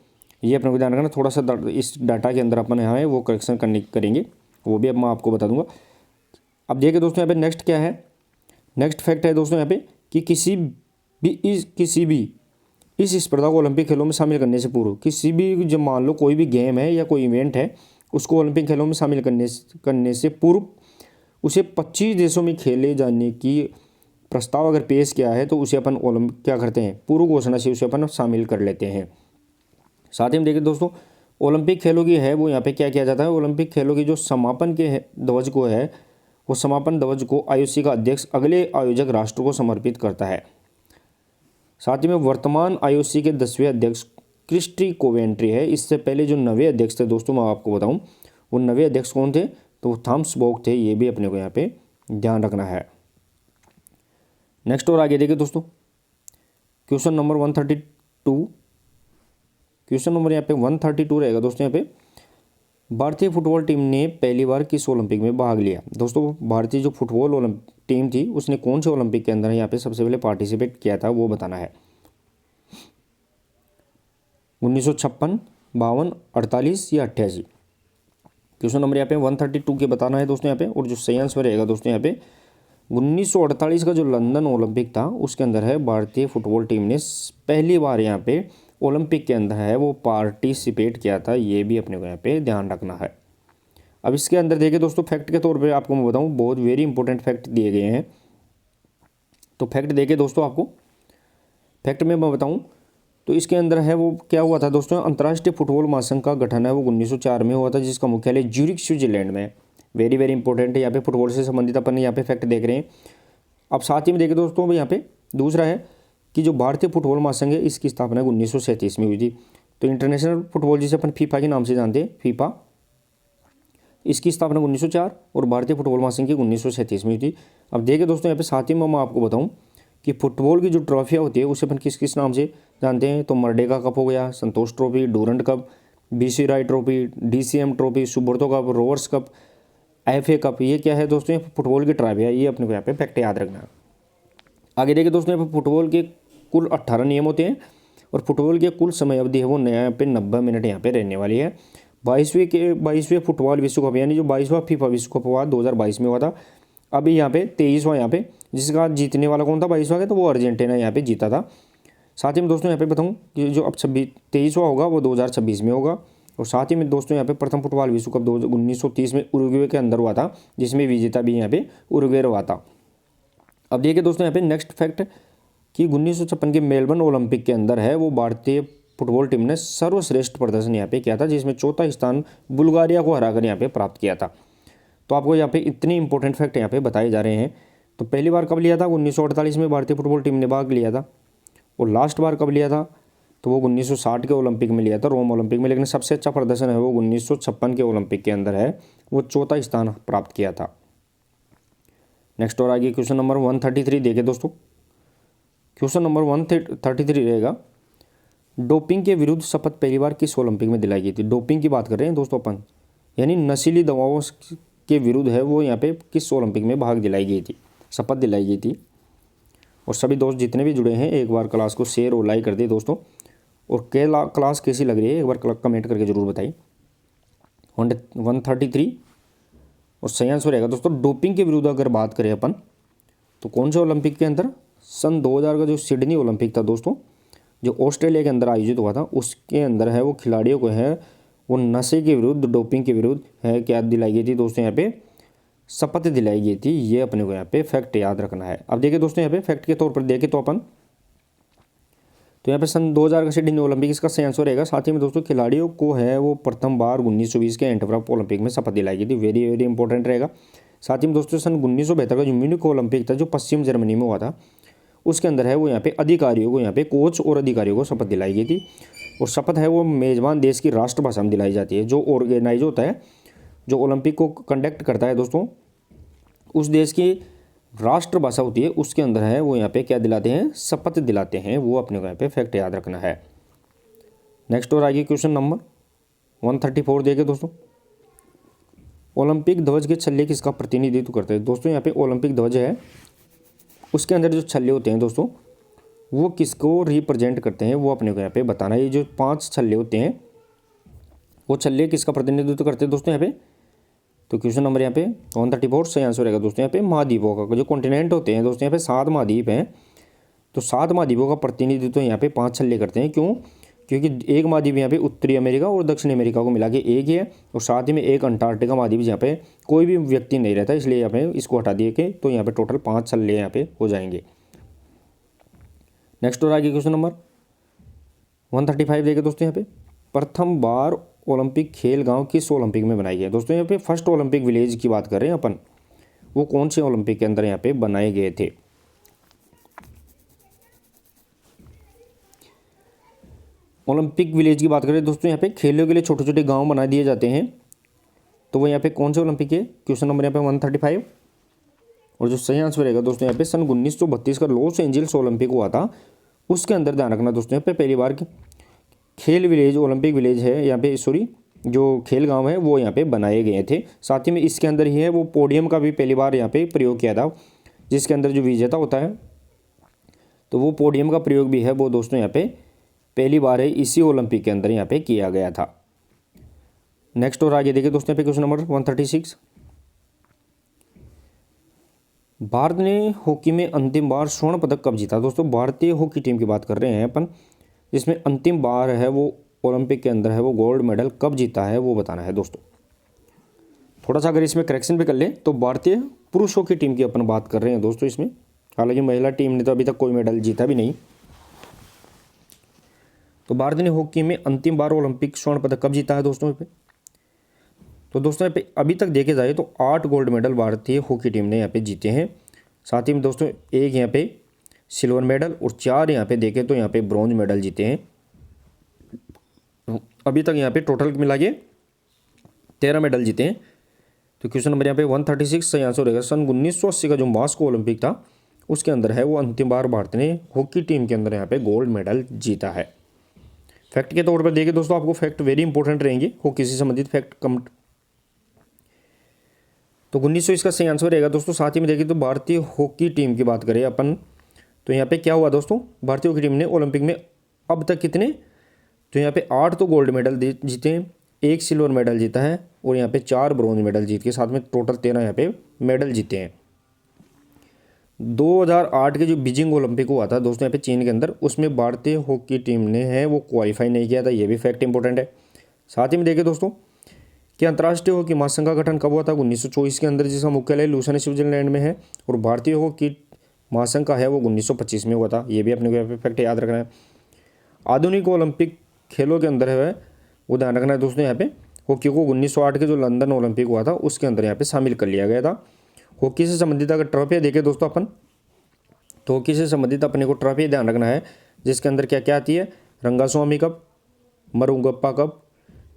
ये अपने को ध्यान रखना, थोड़ा सा इस डाटा के अंदर अपन यहाँ है वो करेक्शन करेंगे, वो भी अब मैं आपको बता दूंगा। अब देखिए दोस्तों यहाँ पे नेक्स्ट क्या है, नेक्स्ट फैक्ट है दोस्तों यहाँ पे कि किसी भी इस स्पर्धा को ओलंपिक खेलों में शामिल करने से पूर्व, किसी भी जब मान लो कोई भी गेम है या कोई इवेंट है उसको ओलंपिक खेलों में शामिल करने से पूर्व उसे 25 देशों में खेले जाने की प्रस्ताव अगर पेश किया है तो उसे अपन क्या करते हैं, पूर्व घोषणा से उसे अपन शामिल कर लेते हैं। साथ ही में देखिए दोस्तों ओलंपिक खेलों की है वो यहाँ पे क्या किया जाता है, ओलंपिक खेलों की जो समापन के ध्वज को है वो समापन ध्वज को IOC का अध्यक्ष अगले आयोजक राष्ट्र को समर्पित करता है। साथ ही में वर्तमान IOC के 10वें अध्यक्ष क्रिस्टी कोवेंट्री है। इससे पहले जो नवे अध्यक्ष थे दोस्तों मैं आपको बताऊं वो नवे अध्यक्ष कौन थे, तो वो थॉमस बॉक थे। ये भी अपने को यहाँ पे ध्यान रखना है। नेक्स्ट और आगे देखिए दोस्तों क्वेश्चन नंबर 132, क्वेश्चन नंबर यहाँ पे 132 रहेगा दोस्तों। यहाँ पे भारतीय फुटबॉल टीम ने पहली बार किस ओलंपिक में भाग लिया। दोस्तों भारतीय जो फुटबॉल टीम थी उसने कौन से ओलंपिक के अंदर यहाँ पे सबसे पहले पार्टिसिपेट किया था वो बताना है। 1956, 52, 48 या 88। क्वेश्चन नंबर यहाँ पे 132 के बताना है दोस्तों यहाँ पे। और जो सही आंसर रहेगा दोस्तों यहाँ पे 1948 का जो लंदन ओलंपिक था उसके अंदर है भारतीय फुटबॉल टीम ने पहली बार यहाँ पे ओलंपिक के अंदर है वो पार्टिसिपेट किया था। ये भी अपने को यहाँ पे ध्यान रखना है। अब इसके अंदर देखिए दोस्तों फैक्ट के तौर पे आपको मैं बताऊँ बहुत वेरी इंपॉर्टेंट फैक्ट दिए गए हैं। तो फैक्ट देखिए दोस्तों आपको फैक्ट में मैं बताऊँ तो इसके अंदर है वो क्या हुआ था दोस्तों, अंतर्राष्ट्रीय फुटबॉल महासंघ का गठन है वो 1904 में हुआ था जिसका मुख्यालय ज्यूरिख स्विट्जरलैंड में। वेरी वेरी इंपॉर्टेंट है यहाँ पे फुटबॉल से संबंधित अपन यहाँ पे फैक्ट देख रहे हैं। अब साथ ही में देखिए दोस्तों यहाँ पे दूसरा है कि जो भारतीय फुटबॉल महासंघ है इसकी स्थापना 1937 में हुई थी। तो इंटरनेशनल फुटबॉल जिसे अपन फीफा के नाम से जानते हैं, फीफा, इसकी स्थापना 1904 और भारतीय फुटबॉल महासंघ की 1937 में हुई थी। अब देखिए दोस्तों यहाँ पे साथ ही में मैं आपको बताऊँ कि फुटबॉल की जो ट्रॉफियाँ होती है उसे अपन किस किस नाम से जानते हैं। तो मर्डेगा कप हो गया, Santosh trophy, Durand cup, BC Roy trophy, DCM trophy, Subroto cup, Rovers cup, FA cup. ये क्या है दोस्तों, ये फुटबॉल की ट्रॉफी है। ये अपने को यहाँ पे फैक्ट याद रखना है। आगे देखिए दोस्तों यहाँ पे फुटबॉल के कुल 18 नियम होते हैं और फुटबॉल की कुल समय अवधि है वो यहाँ पे 90 मिनट यहाँ पे रहने वाली है। 22वें फुटबॉल विश्व कप यानी जो 22वां फीफा विश्व कप हुआ 2022 में हुआ था। अभी यहाँ पे 23वां यहाँ पे जिसका जीतने वाला कौन था 22वां का, तो वो अर्जेंटीना यहाँ पे जीता था। साथ ही में दोस्तों यहाँ पे बताऊँ कि जो अब 23वां होगा वो 2026 में होगा। और साथ ही में दोस्तों यहाँ पे प्रथम फुटबॉल विश्व कप 1930 में उरुग्वे के अंदर हुआ था जिसमें विजेता भी यहाँ पे उरुग्वे हुआ था। अब देखिए दोस्तों यहाँ पे नेक्स्ट फैक्ट कि 1956 के मेलबर्न ओलंपिक के अंदर है वो भारतीय फुटबॉल टीम ने सर्वश्रेष्ठ प्रदर्शन यहाँ पे किया था जिसमें चौथा स्थान बुल्गारिया को हराकर यहाँ पे प्राप्त किया था। तो आपको यहाँ पे इतने इंपॉर्टेंट फैक्ट यहाँ पे बताए जा रहे हैं। तो पहली बार कब लिया था 1948 में भारतीय फुटबॉल टीम ने भाग लिया था। और लास्ट बार कब लिया था तो वो 1960 के ओलंपिक में लिया था, रोम ओलंपिक में। लेकिन सबसे अच्छा प्रदर्शन है वो 1956 के ओलंपिक के अंदर है वो चौथा स्थान प्राप्त किया था। नेक्स्ट और आगे क्वेश्चन नंबर 133 देखिए दोस्तों। क्वेश्चन नंबर 133 रहेगा डोपिंग के विरुद्ध शपथ पहली बार किस ओलंपिक में दिलाई गई थी। डोपिंग की बात कर रहे हैं दोस्तों अपन, यानी नशीली दवाओं के विरुद्ध है वो यहाँ पे किस ओलंपिक में भाग दिलाई गई थी, शपथ दिलाई गई थी। और सभी दोस्त जितने भी जुड़े हैं एक बार क्लास को शेयर और लाइक कर दिए दोस्तों। और क्लास कैसी लग रही है एक बार कमेंट करके जरूर बताइए। 133 और सही आंसर रहेगा दोस्तों डोपिंग के विरुद्ध अगर बात करें अपन तो कौन से ओलंपिक के अंदर, सन 2000 का जो सिडनी ओलंपिक था दोस्तों जो ऑस्ट्रेलिया के अंदर आयोजित हुआ था उसके अंदर है वो खिलाड़ियों को है वो नशे के विरुद्ध, डोपिंग के विरुद्ध है क्या दिलाई गई थी दोस्तों, यहाँ पे शपथ दिलाई गई थी। ये अपने को यहाँ पे फैक्ट याद रखना है। अब देखिए दोस्तों यहाँ पे फैक्ट के तौर पर देखें तो अपन, तो यहाँ पे सन 2000 का सिडनी ओलंपिक इसका सही आंसर रहेगा। साथ ही में दोस्तों खिलाड़ियों को है वो प्रथम बार 1920 के एंटवर्प ओलंपिक में शपथ दिलाई गई थी। वेरी वेरी इंपॉर्टेंट रहेगा। साथ ही में दोस्तों सन 1972 का जो म्यूनिख ओलंपिक था जो पश्चिम जर्मनी में हुआ था, उसके अंदर है वो यहाँ पे अधिकारियों को, यहाँ पे कोच और अधिकारियों को शपथ दिलाई गई थी। और शपथ है वो मेजबान देश की राष्ट्रभाषा में दिलाई जाती है। जो ऑर्गेनाइज होता है, जो ओलंपिक को कंडक्ट करता है दोस्तों, उस देश की राष्ट्रभाषा होती है, उसके अंदर है वो यहाँ पे क्या दिलाते हैं, शपथ दिलाते हैं। वो अपने को यहाँ पे फैक्ट याद रखना है। नेक्स्ट और आगे क्वेश्चन नंबर 134 देखिए दोस्तों, ओलंपिक ध्वज के छल्ले किसका प्रतिनिधित्व करते हैं। दोस्तों यहाँ पे ओलंपिक ध्वज है, उसके अंदर जो छल्ले होते हैं दोस्तों, वो किसको रिप्रेजेंट करते हैं, वो अपने को यहाँ पे बताना है। ये जो 5 छल्ले होते हैं, वो छल्ले किसका प्रतिनिधित्व करते हैं दोस्तों यहाँ पे। तो क्वेश्चन नंबर यहाँ पे 134 सही आंसर रहेगा दोस्तों यहाँ पे महाद्वीपों का। जो कॉन्टिनेंट होते हैं दोस्तों यहाँ पे 7 महाद्वीप हैं, तो 7 महाद्वीपों का प्रतिनिधित्व यहाँ पे 5 छल्ले करते हैं। क्यों? क्योंकि एक महाद्वीप यहाँ पे उत्तरी अमेरिका और दक्षिणी अमेरिका को मिला के एक ही है, और साथ ही में एक अंटार्कटिका महाद्वीप जहाँ पे कोई भी व्यक्ति नहीं रहता, इसलिए यहाँ पे इसको हटा दिए के, तो यहाँ पे टोटल 5 छल्ले यहाँ पे हो जाएंगे। नेक्स्ट और आगे क्वेश्चन नंबर 135 देखिए दोस्तों, यहाँ पे प्रथम बार ओलंपिक खेल गांव किस ओलंपिक में बनाई गई है। दोस्तों यहाँ पे फर्स्ट ओलंपिक विलेज की बात कर रहे हैं अपन, वो कौन से ओलंपिक के अंदर यहाँ पे बनाए गए थे। ओलंपिक विलेज की बात करें दोस्तों, यहाँ पे खेलों के लिए छोटे छोटे गांव बना दिए जाते हैं, तो वो यहाँ पे कौन से ओलंपिक है। क्वेश्चन नंबर यहाँ पे 135, और जो सही आंसर रहेगा दोस्तों यहाँ पे सन 1932 का लॉस एंजल्स ओलंपिक हुआ था, उसके अंदर ध्यान रखना दोस्तों यहाँ पे पहली बार खेल विलेज, ओलंपिक विलेज है यहाँ पे, सॉरी जो खेल गांव है वो यहाँ पे बनाए गए थे। साथ ही में इसके अंदर ही है वो पोडियम का भी पहली बार यहाँ पे प्रयोग किया था, जिसके अंदर जो विजेता होता है, तो वो पोडियम का प्रयोग भी है वो दोस्तों यहाँ पे पहली बार है इसी ओलंपिक के अंदर यहाँ पे किया गया था। नेक्स्ट और आगे देखिए दोस्तों यहाँ पे क्वेश्चन नंबर 136, भारत ने हॉकी में अंतिम बार स्वर्ण पदक कब जीता। दोस्तों भारतीय हॉकी टीम की बात कर रहे हैं अपन, जिसमें अंतिम बार है वो ओलंपिक के अंदर है वो गोल्ड मेडल कब जीता है, वो बताना है दोस्तों। थोड़ा सा अगर इसमें करेक्शन भी कर लें तो भारतीय पुरुष हॉकी टीम की अपन बात कर रहे हैं दोस्तों इसमें, हालांकि महिला टीम ने तो अभी तक कोई मेडल जीता भी नहीं। तो भारत ने हॉकी में अंतिम बार ओलंपिक स्वर्ण पदक कब जीता है दोस्तों यहाँ पे। तो दोस्तों यहाँ पे अभी तक देखे जाए तो 8 गोल्ड मेडल भारतीय हॉकी टीम ने यहाँ पे जीते हैं। साथ ही में दोस्तों एक यहाँ पे सिल्वर मेडल और 4 यहाँ पे देखें तो यहाँ पे ब्रॉन्ज मेडल जीते हैं। अभी तक यहाँ पे टोटल मिला के 13 मेडल जीते हैं। तो क्वेश्चन नंबर यहाँ पे 136 सही आंसर रहेगा। सन 1980 का जो मॉस्को ओलंपिक था, उसके अंदर है वो अंतिम बार भारत ने हॉकी टीम के अंदर यहाँ पे गोल्ड मेडल जीता है। फैक्ट के तौर पर देखिए दोस्तों, आपको फैक्ट वेरी इंपॉर्टेंट रहेंगे हॉकी से संबंधित फैक्ट कम, तो 1900 इसका सही आंसर रहेगा दोस्तों। साथ ही में देखिए तो भारतीय हॉकी टीम की बात करें अपन, तो यहाँ पे क्या हुआ दोस्तों, भारतीय हॉकी टीम ने ओलंपिक में अब तक कितने, तो यहाँ पे 8 तो गोल्ड मेडल जीते हैं, 1 सिल्वर मेडल जीता है और यहाँ पे 4 ब्रॉन्ज मेडल जीत के साथ में टोटल 13 यहाँ पे मेडल जीते हैं। 2008 के जो बीजिंग ओलंपिक हुआ था दोस्तों यहाँ पे चीन के अंदर, उसमें भारतीय हॉकी टीम ने है वो क्वालिफाई नहीं किया था, ये भी फैक्ट इंपॉर्टेंट है। साथ ही में देखिए दोस्तों कि अंतर्राष्ट्रीय हॉकी महासंघ का गठन कब हुआ था, 1924 के अंदर, जिसका मुख्यालय लूसन स्विट्जरलैंड में है, और भारतीय हॉकी महासंघ का है वो 1925 में हुआ था, ये भी अपने को फैक्ट याद रखना है। आधुनिक ओलंपिक खेलों के अंदर है वो ध्यान रखना है दोस्तों, यहाँ पे हॉकी को 1908 के जो लंदन ओलंपिक हुआ था उसके अंदर यहाँ पे शामिल कर लिया गया था। हॉकी से संबंधित अगर ट्रॉफी देखें दोस्तों अपन, तो हॉकी से संबंधित अपने को ट्रॉफी ध्यान रखना है, जिसके अंदर क्या क्या आती है, Rangaswamy cup, Murugappa cup,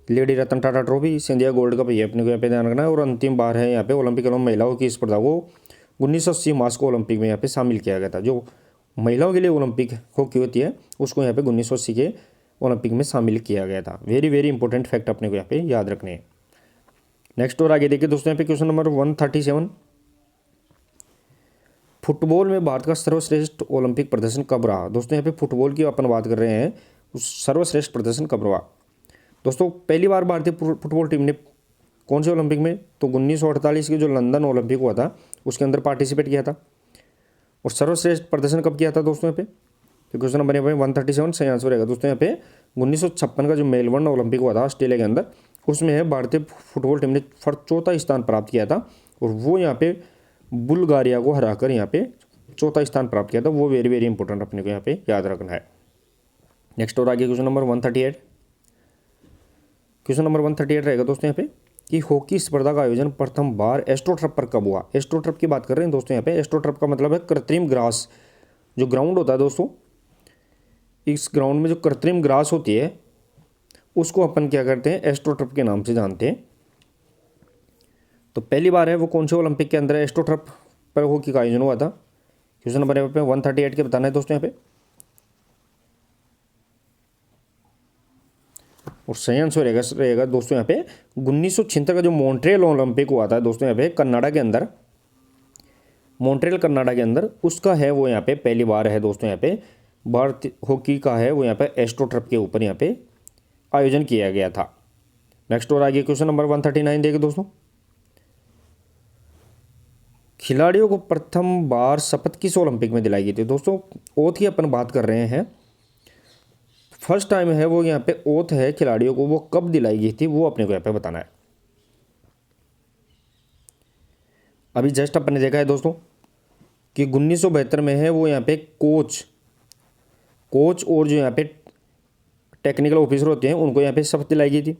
lady Ratan Tata trophy, Scindia gold cup, ये अपने को यहाँ पे ध्यान रखना है। और अंतिम बार है यहाँ पे ओलंपिक एवं महिलाओं की स्पर्धा को 1980 मास्को ओलंपिक में यहाँ पे शामिल किया गया था। जो महिलाओं के लिए ओलंपिक हॉकी होती है उसको यहाँ पे 1980 के ओलंपिक में शामिल किया गया था। वेरी वेरी इंपॉर्टेंट फैक्ट अपने को यहाँ पे याद रखने हैं। नेक्स्ट और आगे देखिए दोस्तों यहाँ पे क्वेश्चन नंबर 137, फुटबॉल में भारत का सर्वश्रेष्ठ ओलंपिक प्रदर्शन कब रहा। दोस्तों यहाँ पे फुटबॉल की अपन बात कर रहे हैं, उस सर्वश्रेष्ठ प्रदर्शन कब रहा दोस्तों। पहली बार भारतीय फुटबॉल टीम ने कौन से ओलंपिक में, तो 1948 के जो लंदन ओलंपिक हुआ था उसके अंदर पार्टिसिपेट किया था। और सर्वश्रेष्ठ प्रदर्शन कब किया था दोस्तों यहाँ पे, तो क्वेश्चन नंबर यहाँ पे 137 सही आंसर रहेगा दोस्तों यहाँ पे 1956 का जो मेलबर्न ओलंपिक हुआ था ऑस्ट्रेलिया के अंदर, उसमें है भारतीय फुटबॉल टीम ने चौथा स्थान प्राप्त किया था और वो यहाँ पे बुल्गारिया को हराकर यहाँ पे चौथा स्थान प्राप्त किया था। वो वेरी वेरी इंपॉर्टेंट अपने को यहाँ पे याद रखना है। नेक्स्ट और आगे क्वेश्चन नंबर 138। क्वेश्चन नंबर 138 रहेगा दोस्तों यहाँ पे कि हॉकी स्पर्धा का आयोजन प्रथम बार एस्ट्रोटर्फ पर कब हुआ। एस्ट्रोटर्फ की बात कर रहे हैं दोस्तों यहाँ पे। एस्ट्रोटर्फ का मतलब है कृत्रिम ग्रास। जो ग्राउंड होता है दोस्तों, इस ग्राउंड में जो कृत्रिम ग्रास होती है उसको अपन क्या करते हैं, एस्ट्रोटर्फ के नाम से जानते हैं। तो पहली बार है वो कौन से ओलंपिक के अंदर एस्ट्रोटर्फ पर हॉकी का आयोजन हुआ था। क्वेश्चन नंबर यहाँ पे 138 के बताना है दोस्तों यहाँ पे। और सही आंसर रहेगा दोस्तों यहाँ पे 1976 का जो मॉन्ट्रियल ओलंपिक हुआ था दोस्तों यहाँ पे कनाडा के अंदर, मॉन्ट्रियल कनाडा के अंदर, उसका है वो यहाँ पे पहली बार है दोस्तों यहाँ पे भारतीय हॉकी का है वो यहाँ पे एस्ट्रोटर्फ के ऊपर यहाँ पे आयोजन किया गया था। नेक्स्ट और आगे क्वेश्चन नंबर 139 देखिए दोस्तों। खिलाड़ियों को प्रथम बार शपथ किस ओलंपिक में दिलाई गई थी। दोस्तों ओथ की अपन बात कर रहे हैं। फर्स्ट टाइम है वो यहाँ पे ओथ है खिलाड़ियों को, वो कब दिलाई गई थी वो अपने को यहाँ पे बताना है। अभी जस्ट अपन ने देखा है दोस्तों कि 1972 में है वो यहाँ पे कोच और जो यहाँ पे टेक्निकल ऑफिसर होते हैं उनको यहाँ पे शपथ दिलाई गई थी।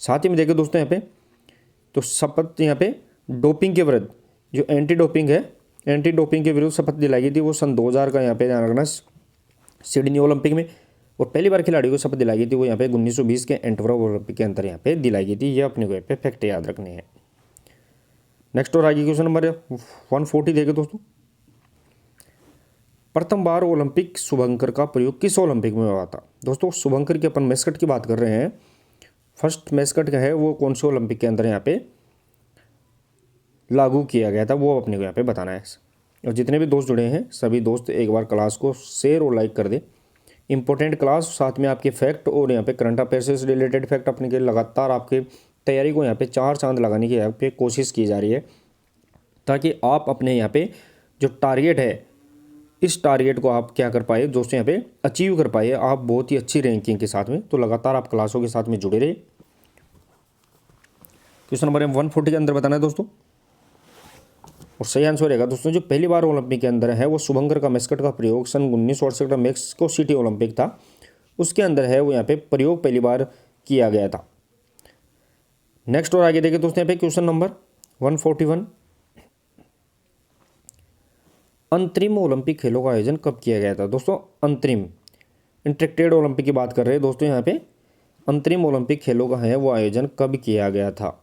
साथ ही में देखें दोस्तों यहाँ पे तो शपथ यहाँ पे डोपिंग के विरुद्ध, जो एंटी डोपिंग है, एंटी डोपिंग के विरुद्ध शपथ दिलाई गई थी वो सन 2000 का यहाँ पे ध्यान रखना सिडनी ओलंपिक में। और पहली बार खिलाड़ियों को शपथ दिलाई गई थी वो यहाँ पे 1920 के एंटवर्प ओलंपिक के अंदर यहाँ पे दिलाई गई थी। ये अपने को यहाँ पे फैक्ट याद रखने हैं। नेक्स्ट और आगे क्वेश्चन नंबर 140 देखें दोस्तों। प्रथम बार ओलंपिक शुभंकर का प्रयोग किस ओलंपिक में हुआ था। दोस्तों शुभंकर की अपन मैस्कट की बात कर रहे हैं। फर्स्ट मैस्कट का है वो कौन से ओलंपिक के अंदर यहाँ पे लागू किया गया था वो अपने को यहाँ पे बताना है। और जितने भी दोस्त जुड़े हैं सभी दोस्त एक बार क्लास को शेयर और लाइक कर दे। इंपॉर्टेंट क्लास, साथ में आपके फैक्ट और यहाँ पे करंट अफेयर से रिलेटेड फैक्ट अपने के लगातार आपके तैयारी को यहाँ पे 4 चांद लगाने की यहाँ पे कोशिश की जा रही है, ताकि आप अपने यहाँ पे जो टारगेट है इस टारगेट को आप क्या कर पाए दोस्तों यहाँ पे अचीव कर पाए आप बहुत ही अच्छी रैंकिंग के साथ में। तो लगातार आप क्लासों के साथ में जुड़े रहे। क्वेश्चन नंबर 140 के अंदर बताना है दोस्तों और सही आंसर रहेगा दोस्तों जो पहली बार ओलंपिक के अंदर है वो शुभंकर का मैस्कट का प्रयोग सन 1968 का मेक्सिको सिटी ओलंपिक था, उसके अंदर है वो यहाँ पे प्रयोग पहली बार किया गया था। नेक्स्ट और आगे देखें दोस्तों यहाँ पे क्वेश्चन नंबर 141। अंतरिम ओलंपिक खेलों का आयोजन कब किया गया था। दोस्तों अंतरिम इंटरेक्टेड ओलंपिक की बात कर रहे हैं दोस्तों यहाँ पे। अंतरिम ओलंपिक खेलों का है वो आयोजन कब किया गया था।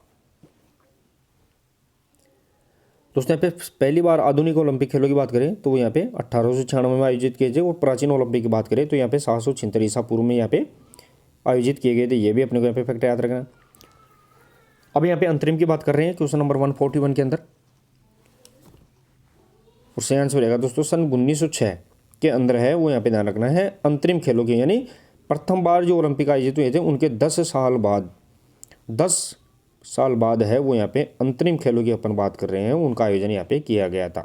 दोस्तों यहाँ पे पहली बार आधुनिक ओलंपिक खेलों की बात करें तो वो यहाँ पे 1896 में आयोजित किए थे। और प्राचीन ओलंपिक की बात करें तो यहाँ पे 776 ईसा पूर्व में यहाँ पे आयोजित किए गए थे। ये भी अपने को यहाँ पे फैक्ट याद रखना। अब यहाँ पे अंतरिम की बात कर रहे हैं क्वेश्चन नंबर 141 के अंदर और सही आंसर रहेगा दोस्तों सन 1906 के अंदर है वो यहाँ पे ध्यान रखना है अंतरिम खेलों के, यानी प्रथम बार जो ओलंपिक आयोजित हुए थे उनके 10 साल बाद है वो यहाँ पे अंतरिम खेलों की अपन बात कर रहे हैं, उनका आयोजन यहाँ पे किया गया था।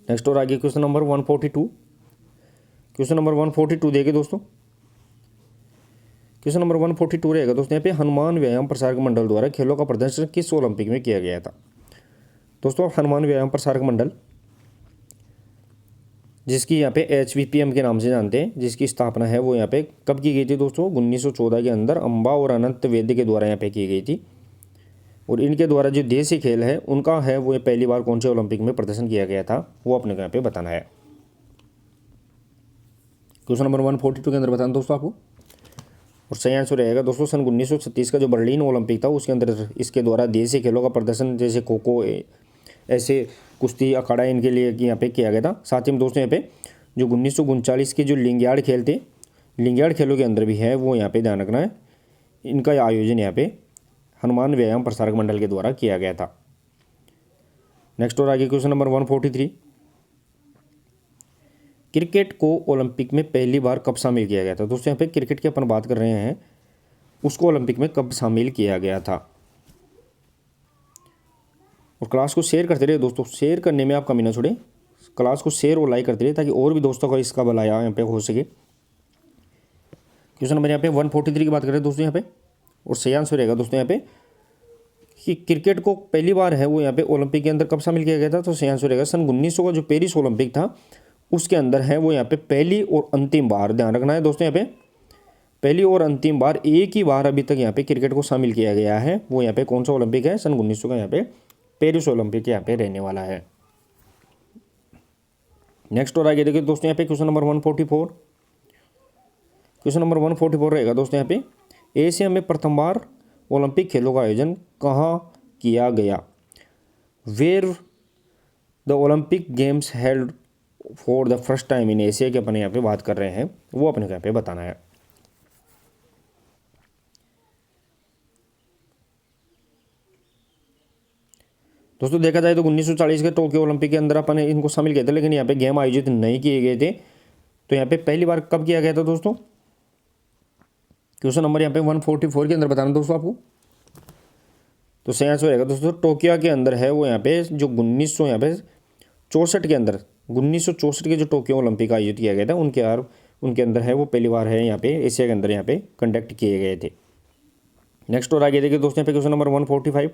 नेक्स्ट और आगे क्वेश्चन नंबर 142। क्वेश्चन नंबर 142 देखिए दोस्तों। क्वेश्चन नंबर 142 रहेगा दोस्तों यहाँ पे हनुमान व्यायाम प्रसारक मंडल द्वारा खेलों का प्रदर्शन किस ओलंपिक में किया गया था। दोस्तों हनुमान व्यायाम प्रसारक मंडल, जिसकी यहाँ पे HVPM के नाम से जानते हैं, जिसकी स्थापना है वो यहाँ पे कब की गई थी दोस्तों 1914 के अंदर अम्बा और अनंत वैद्य के द्वारा यहाँ पे की गई थी। और इनके द्वारा जो देसी खेल है उनका है वो पहली बार कौन से ओलंपिक में प्रदर्शन किया गया था वो अपने को यहाँ पे बताना है। क्वेश्चन नंबर 142 के अंदर बताना दोस्तों आपको और सही आंसर रहेगा दोस्तों सन 1936 का जो बर्लिन ओलंपिक था उसके अंदर इसके द्वारा देसी खेलों का प्रदर्शन जैसे खो खो, ऐसे कुश्ती, अखाड़ा इनके लिए यहाँ पे किया गया था। साथ ही में दोस्तों यहाँ पे जो 1939 के जो लिंगियाड खेल थे, लिंगियाड खेलों के अंदर भी है वो यहाँ पे ध्यान रखना है, इनका आयोजन यहाँ पे हनुमान व्यायाम प्रसारक मंडल के द्वारा किया गया था। नेक्स्ट और आगे क्वेश्चन नंबर 143। क्रिकेट को ओलंपिक में पहली बार कब शामिल किया गया था। दोस्तों यहाँ पे क्रिकेट की अपन बात कर रहे हैं, उसको ओलंपिक में कब शामिल किया गया था। और क्लास को शेयर करते रहे दोस्तों, शेयर करने में आप कमी ना छोड़ें, क्लास को शेयर और लाइक करते रहे ताकि और भी दोस्तों को इसका भला यहाँ पे हो सके। क्वेश्चन नंबर यहाँ पे 143 की बात करें दोस्तों यहाँ पे, और सही आंसर रहेगा दोस्तों यहाँ पे कि क्रिकेट को पहली बार है वो यहाँ पे ओलंपिक के अंदर कब शामिल किया गया था। तो सही आंसर रहेगा सन 1900 का जो पेरिस ओलंपिक था उसके अंदर है वो यहाँ पे पहली और अंतिम बार, ध्यान रखना है दोस्तों यहाँ पे, पहली और अंतिम बार, एक ही बार अभी तक यहाँ पे क्रिकेट को शामिल किया गया है। वो यहाँ पे कौन सा ओलंपिक है, सन 1900 का यहाँ पे पेरिस ओलंपिक यहाँ पे रहने वाला है। नेक्स्ट और आगे देखिए दोस्तों यहाँ पे क्वेश्चन नंबर 144, क्वेश्चन नंबर 144 रहेगा दोस्तों यहाँ पे एशिया में प्रथम बार ओलंपिक खेलों का आयोजन कहाँ किया गया। Where the Olympic games held for the first time in Asia की अपन यहाँ पे बात कर रहे हैं, वो अपने यहाँ पे बताना है। दोस्तों देखा जाए तो 1940 के टोक्यो ओलंपिक के अंदर अपन इनको शामिल किए थे, लेकिन यहाँ पे गेम आयोजित नहीं किए गए थे। तो यहाँ पे पहली बार कब किया गया था दोस्तों, क्वेश्चन नंबर यहाँ पे 144 के अंदर बताना दोस्तों आपको। तो सही आंसर रहेगा दोस्तों टोक्यो के अंदर है वो यहाँ पे जो 1964 के अंदर 1964 के जो टोक्यो ओलंपिक आयोजित किया गया था उनके अंदर है वो पहली बार है यहाँ पे एशिया के अंदर यहाँ पे कंडक्ट किए गए थे। नेक्स्ट और आगे देखिए दोस्तों यहाँ पे क्वेश्चन नंबर 145,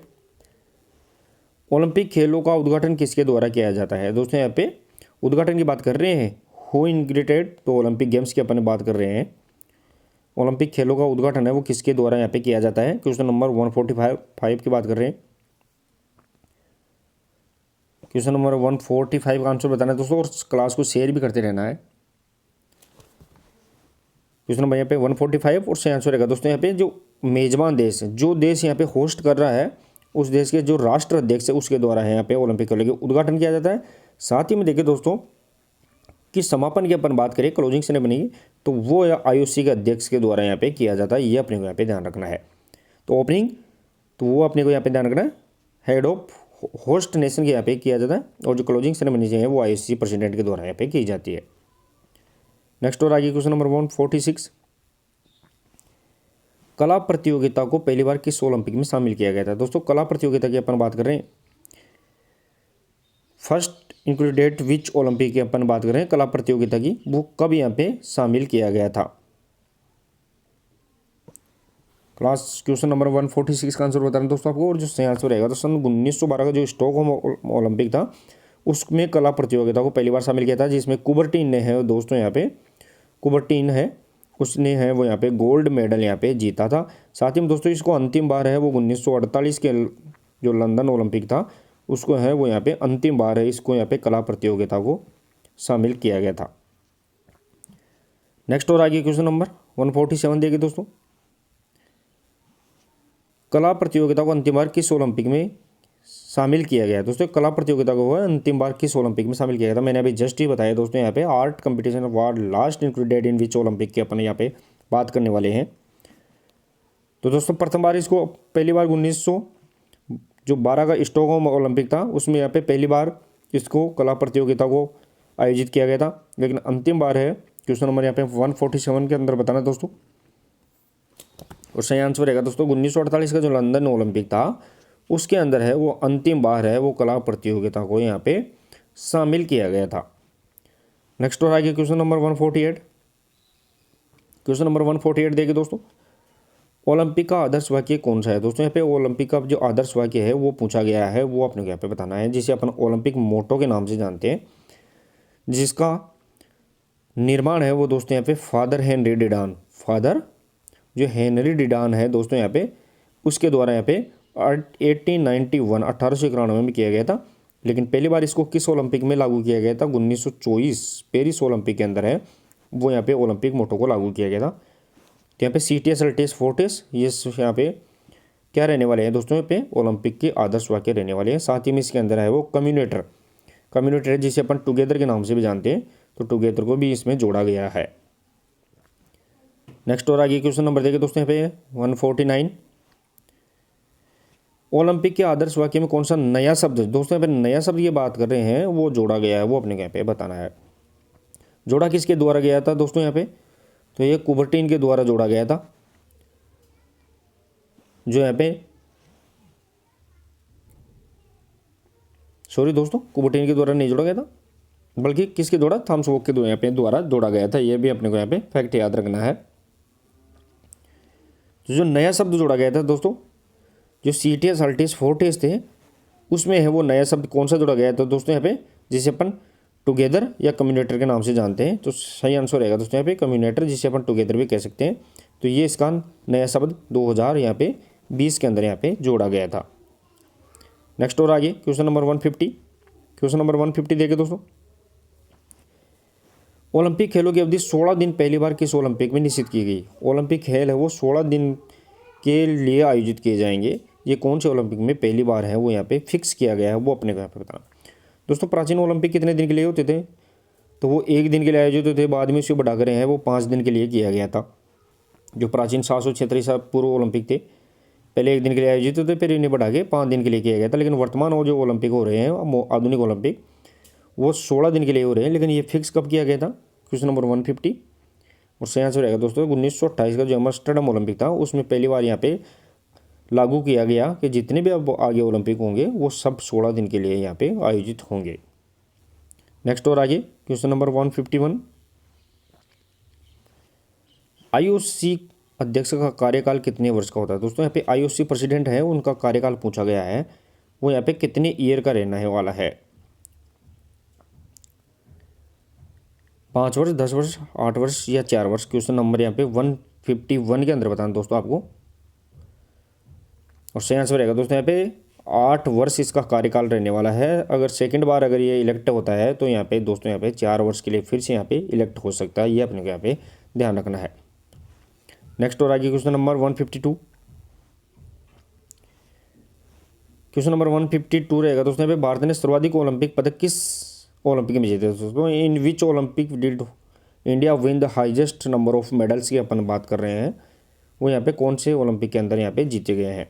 ओलंपिक खेलों का उद्घाटन किसके द्वारा किया जाता है। दोस्तों यहाँ पे उद्घाटन की बात कर रहे हैं, हु इनग्रेटेड, तो ओलंपिक गेम्स की अपन बात कर रहे हैं। ओलंपिक खेलों का उद्घाटन है वो किसके द्वारा यहाँ पे किया जाता है। क्वेश्चन नंबर 145 की बात कर रहे हैं। क्वेश्चन नंबर 145 का आंसर बताना है दोस्तों, और क्लास को शेयर भी करते रहना है। क्वेश्चन नंबर यहाँ पे 145 और सही आंसर रहेगा दोस्तों यहाँ पे जो मेजबान देश है, जो देश यहाँ पे होस्ट कर रहा है उस देश के जो राष्ट्र अध्यक्ष है उसके द्वारा है यहाँ पे ओलंपिक खेलों का उद्घाटन किया जाता है। साथ ही में देखिए दोस्तों कि समापन की अपन बात करें क्लोजिंग सेरेमनी की, तो वो आईओसी के अध्यक्ष के द्वारा यहाँ पे किया जाता है, ये अपने को यहाँ पे ध्यान रखना है। तो ओपनिंग तो वो अपने को यहाँ पे ध्यान रखना है हेड ऑफ होस्ट नेशन के यहाँ पे किया जाता है, और जो क्लोजिंग सेरेमनी है वो आईओसी प्रेसिडेंट के द्वारा यहाँ पे की जाती है। नेक्स्ट और आगे क्वेश्चन नंबर 146, कला प्रतियोगिता को पहली बार किस ओलंपिक में शामिल किया गया था। दोस्तों कला प्रतियोगिता की अपन बात कर रहे हैं, फर्स्ट इंक्लूडेड विच ओलंपिक की अपन बात कर रहे हैं कला प्रतियोगिता की, वो कब यहाँ पे शामिल किया गया था। क्लास क्वेश्चन नंबर 146 का आंसर बता रहे हैं दोस्तों आपको, और जो सही आंसर रहेगा तो सन 1912 का जो स्टॉकहोम ओलंपिक था उसमें कला प्रतियोगिता को पहली बार शामिल किया था, जिसमें कुबर्टीन ने है दोस्तों यहाँ पे कुबर्टीन है उसने है वो यहाँ पे गोल्ड मेडल यहाँ पे जीता था। साथ ही में दोस्तों इसको अंतिम बार है वो 1948 के जो लंदन ओलंपिक था उसको है वो यहाँ पे अंतिम बार है इसको यहाँ पे कला प्रतियोगिता को शामिल किया गया था। नेक्स्ट और आगे क्वेश्चन नंबर 147 देखिए दोस्तों, कला प्रतियोगिता को अंतिम बार किस ओलंपिक में शामिल किया गया है। दोस्तों कला प्रतियोगिता को अंतिम बार किस ओलंपिक में शामिल किया गया था, मैंने अभी जस्ट ही बताया दोस्तों यहाँ पे art competition award last included in which Olympic के अपन यहाँ पे बात करने वाले हैं। तो दोस्तों प्रथम बार इसको पहली बार 1912 का स्टॉकहोम ओलंपिक था उसमें यहाँ पे पहली बार इसको कला प्रतियोगिता को आयोजित किया गया था, लेकिन अंतिम बार है क्वेश्चन नंबर यहाँ पे 147 के अंदर बताना दोस्तों, और सही आंसर रहेगा दोस्तों 1948 का जो लंदन ओलंपिक था उसके अंदर है वो अंतिम बार है वो कला प्रतियोगिता को यहाँ पे शामिल किया गया था। नेक्स्ट और आगे क्वेश्चन नंबर 148, क्वेश्चन नंबर 148 देखिए दोस्तों, ओलंपिक का आदर्श वाक्य कौन सा है। दोस्तों यहाँ पे ओलंपिक का जो आदर्श वाक्य है वो पूछा गया है, वो अपने को यहाँ पे बताना है, जिसे अपन ओलंपिक मोटो के नाम से जानते हैं, जिसका निर्माण है वो दोस्तों यहाँ पे फादर जो हेनरी डिडान है दोस्तों यहाँ पे उसके द्वारा यहाँ पे 1891 में किया गया था, लेकिन पहली बार इसको किस ओलंपिक में लागू किया गया था 1924 पेरिस ओलंपिक के अंदर है वो यहाँ पे ओलंपिक मोटो को लागू किया गया था। तो यहाँ पे सीटीएस अल्टेस फोर्टेस ये यहाँ पे क्या रहने वाले हैं दोस्तों, यहाँ पे ओलंपिक के आदर्श वाक्य रहने वाले हैं। साथ ही में इसके अंदर है वो कम्युनेटर जिसे अपन टुगेदर के नाम से भी जानते हैं, तो टुगेदर को भी इसमें जोड़ा गया है। नेक्स्ट और आगे क्वेश्चन नंबर देखिए दोस्तों यहाँ पे 149, ओलंपिक के आदर्श वाक्य में कौन सा नया शब्द दोस्तों यहाँ पे नया शब्द ये बात कर रहे हैं वो जोड़ा गया है, वो अपने यहाँ पे बताना है। जोड़ा किसके द्वारा गया था दोस्तों यहाँ पे, तो ये कुबर्टीन के द्वारा जोड़ा गया था, जो यहाँ पे सॉरी दोस्तों कुबर्टीन के द्वारा नहीं जोड़ा गया था, बल्कि किसके द्वारा थॉमस वॉक के द्वारा यहाँ पे जोड़ा गया था। ये भी अपने को यहाँ पे फैक्ट याद रखना है। तो जो नया शब्द जोड़ा गया था दोस्तों, जो सीटीएस अल्टीएस फोर्टिस थे उसमें है वो नया शब्द कौन सा जोड़ा गया था दोस्तों यहाँ पे, जिसे अपन टुगेदर या कम्युनेटर के नाम से जानते हैं। तो सही आंसर रहेगा दोस्तों यहाँ पे कम्युनेटर, जिसे अपन टुगेदर भी कह सकते हैं। तो ये इसका नया शब्द 2000 यहाँ पे 20 के अंदर यहाँ पे जोड़ा गया था। नेक्स्ट और आगे क्वेश्चन नंबर 150। क्वेश्चन नंबर 150 देखिए दोस्तों, ओलंपिक खेलों की अवधि 16 दिन पहली बार किस ओलंपिक में निश्चित की गई। ओलंपिक खेल है वो 16 दिन के लिए आयोजित किए जाएंगे। ये कौन से ओलंपिक में पहली बार है वो यहाँ पे फिक्स किया गया है, वो अपने को यहाँ पे बताना। दोस्तों प्राचीन ओलंपिक कितने दिन के लिए होते थे, तो वो 1 दिन के लिए आयोजित होते थे, बाद में उसे बढ़ाकर हैं वो 5 दिन के लिए किया गया था। जो प्राचीन 776 ईसा पूर्व ओलंपिक थे पहले 1 दिन के लिए आयोजित होते, फिर इन्हें बढ़ा के 5 दिन के लिए किया गया था। लेकिन वर्तमान वो जो ओलंपिक हो रहे हैं आधुनिक ओलंपिक, वो 16 दिन के लिए हो रहे हैं। लेकिन ये फिक्स कब किया गया था, क्वेश्चन नंबर 150। और सही आंसर रहेगा दोस्तों 1928 का जो एम्स्टर्डम ओलंपिक था उसमें पहली बार यहाँ पे लागू किया गया कि जितने भी अब आगे ओलंपिक होंगे वो सब 16 दिन के लिए यहाँ पे आयोजित होंगे। नेक्स्ट और आगे क्वेश्चन नंबर 151, आईओसी अध्यक्ष का कार्यकाल कितने वर्ष का होता है। दोस्तों यहाँ पे आईओसी प्रेसिडेंट है, उनका कार्यकाल पूछा गया है, वो यहाँ पे कितने ईयर का रहने वाला है। 5 वर्ष, 10 वर्ष, 8 वर्ष या 4 वर्ष। क्वेश्चन नंबर यहाँ पे 151 के अंदर बताना दोस्तों आपको। और सही आंसर रहेगा दोस्तों यहाँ पे 8 वर्ष इसका कार्यकाल रहने वाला है। अगर सेकंड बार अगर ये इलेक्ट होता है तो यहाँ पे दोस्तों यहाँ पे 4 वर्ष के लिए फिर से यहाँ पे इलेक्ट हो सकता है, ये अपने को यहाँ पे ध्यान रखना है। नेक्स्ट और आगे क्वेश्चन नंबर 152। क्वेश्चन नंबर 152 रहेगा दोस्तों यहाँ पे भारत ने सर्वाधिक ओलंपिक पदक किस ओलंपिक में जीते दोस्तों। In which Olympic did India win the highest number of medals की अपन बात कर रहे हैं, वो यहाँ पे कौन से ओलंपिक के अंदर यहाँ पे जीते गए हैं।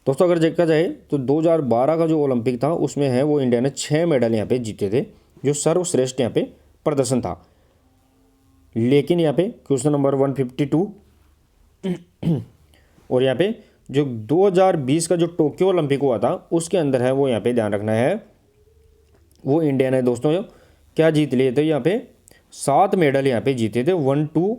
दोस्तों अगर देखा जाए तो 2012 का जो ओलंपिक था उसमें है वो इंडिया ने 6 मेडल यहाँ पे जीते थे, जो सर्वश्रेष्ठ यहाँ पे प्रदर्शन था। लेकिन यहाँ पे क्वेश्चन नंबर 152 और यहाँ पे जो 2020 का जो टोक्यो ओलंपिक हुआ था उसके अंदर है वो यहाँ पे ध्यान रखना है, वो इंडिया ने दोस्तों क्या जीत लिए थे, यहाँ पे 7 मेडल यहाँ पे जीते थे। 1 2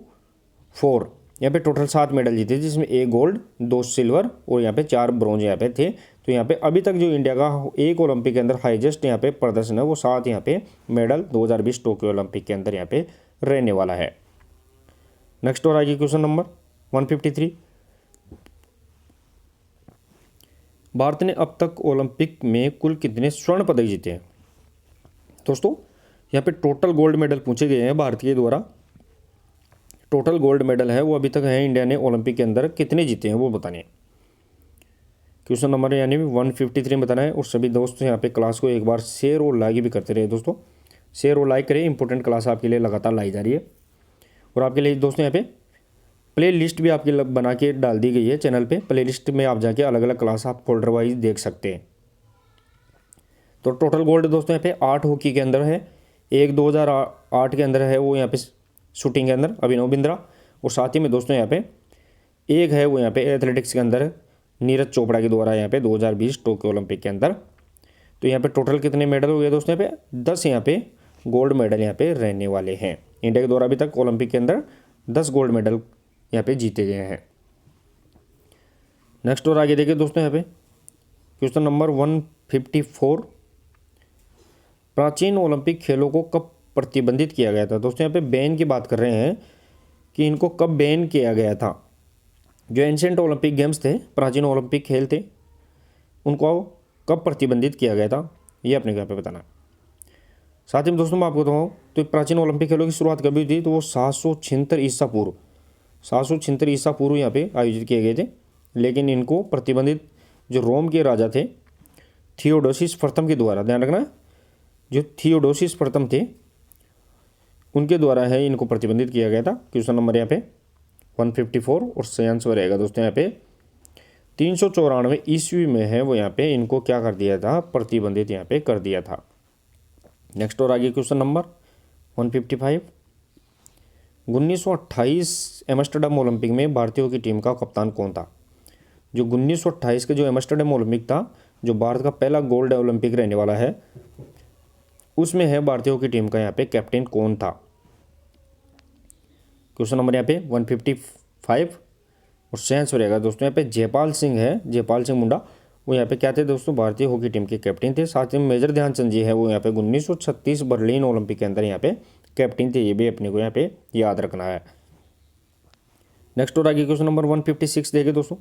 4 यहाँ पे टोटल 7 मेडल जीते थे, जिसमें 1 गोल्ड 2 सिल्वर और यहाँ पे 4 ब्रॉन्ज यहाँ पे थे। तो यहाँ पे अभी तक जो इंडिया का एक ओलंपिक के अंदर हाईएस्ट यहाँ पे प्रदर्शन है वो 7 यहाँ पे मेडल 2020 टोक्यो ओलंपिक के अंदर यहाँ पे रहने वाला है। नेक्स्ट और आगे क्वेश्चन नंबर 153, भारत ने अब तक ओलंपिक में कुल कितने स्वर्ण पदक जीते हैं। दोस्तों यहाँ पे टोटल गोल्ड मेडल पूछे गए हैं भारत के द्वारा। टोटल गोल्ड मेडल है वो अभी तक है इंडिया ने ओलंपिक के अंदर कितने जीते हैं वो बताने। क्वेश्चन नंबर यानी 153 में बताना है। और सभी दोस्तों यहाँ पे क्लास को एक बार शेयर और लाइक भी करते रहे दोस्तों, शेयर और लाइक करें, इंपॉर्टेंट क्लास आपके लिए लगातार लाई जा रही है। और आपके लिए दोस्तों यहाँ पे प्ले लिस्ट भी आपके बना के डाल दी गई है चैनल पे। प्ले लिस्ट में आप जाके अलग अलग क्लास आप फोल्डर वाइज देख सकते हैं। तो टोटल गोल्ड दोस्तों यहाँ पे 8 हॉकी के अंदर है, एक 2008 के अंदर है वो यहाँ पे शूटिंग के अंदर अभिनव बिंद्रा, और साथ ही में दोस्तों यहाँ पे एक है वो यहाँ पे एथलेटिक्स के अंदर नीरज चोपड़ा के द्वारा यहाँ पे 2020 टोक्यो ओलंपिक के अंदर। तो यहाँ पे टोटल कितने मेडल हो गए दोस्तों, यहाँ पे 10 यहाँ पे गोल्ड मेडल यहाँ पे रहने वाले हैं। इंडिया के द्वारा अभी तक ओलंपिक के अंदर 10 गोल्ड मेडल यहाँ पे जीते गए हैं। नेक्स्ट और आगे देखिए दोस्तों यहाँ पे क्वेश्चन नंबर 154, प्राचीन ओलंपिक खेलों को कब प्रतिबंधित किया गया था। दोस्तों यहाँ पे बैन की बात कर रहे हैं कि इनको कब बैन किया गया था। जो एंशिएंट ओलंपिक गेम्स थे, प्राचीन ओलंपिक खेल थे, उनको कब प्रतिबंधित किया गया था, ये अपने यहाँ पे बताना। साथ ही में दोस्तों मैं आपको बताऊँ तो प्राचीन ओलंपिक खेलों की शुरुआत कभी थी, तो वो 776 ईसा पूर्व 776 ईसा पूर्व यहाँ पे आयोजित किए गए थे। लेकिन इनको प्रतिबंधित जो रोम के राजा थे थियोडोसिस प्रथम के द्वारा, ध्यान रखना, जो थियोडोसिस प्रथम थे उनके द्वारा है इनको प्रतिबंधित किया गया था। क्वेश्चन नंबर यहाँ पे 154 और सही आंसर रहेगा दोस्तों यहाँ पे 394 ईस्वी में है वो यहाँ पे इनको क्या कर दिया था, प्रतिबंधित यहाँ पे कर दिया था। नेक्स्ट और आगे क्वेश्चन नंबर 155, 1928 एम्स्टर्डम ओलंपिक में भारतीयों की टीम का कप्तान कौन था। जो 1928 का जो एम्स्टर्डम ओलंपिक था, जो भारत का पहला गोल्ड ओलंपिक रहने वाला है, उसमें है भारतीयों की टीम का यहाँ पे कैप्टन कौन था। क्वेश्चन नंबर यहाँ पे 155 5। और सही आंसर रहेगा दोस्तों यहाँ पे जयपाल सिंह है, जयपाल सिंह मुंडा, वो यहाँ पे क्या थे दोस्तों, भारतीय हॉकी टीम के कैप्टन थे। साथ ही मेजर ध्यानचंद जी है, वो यहाँ पे 1936 बर्लिन ओलंपिक के अंदर यहाँ पे कैप्टन थे। ये भी अपने को यहाँ पे याद रखना है। नेक्स्ट और आगे क्वेश्चन नंबर 156 देखे दोस्तों।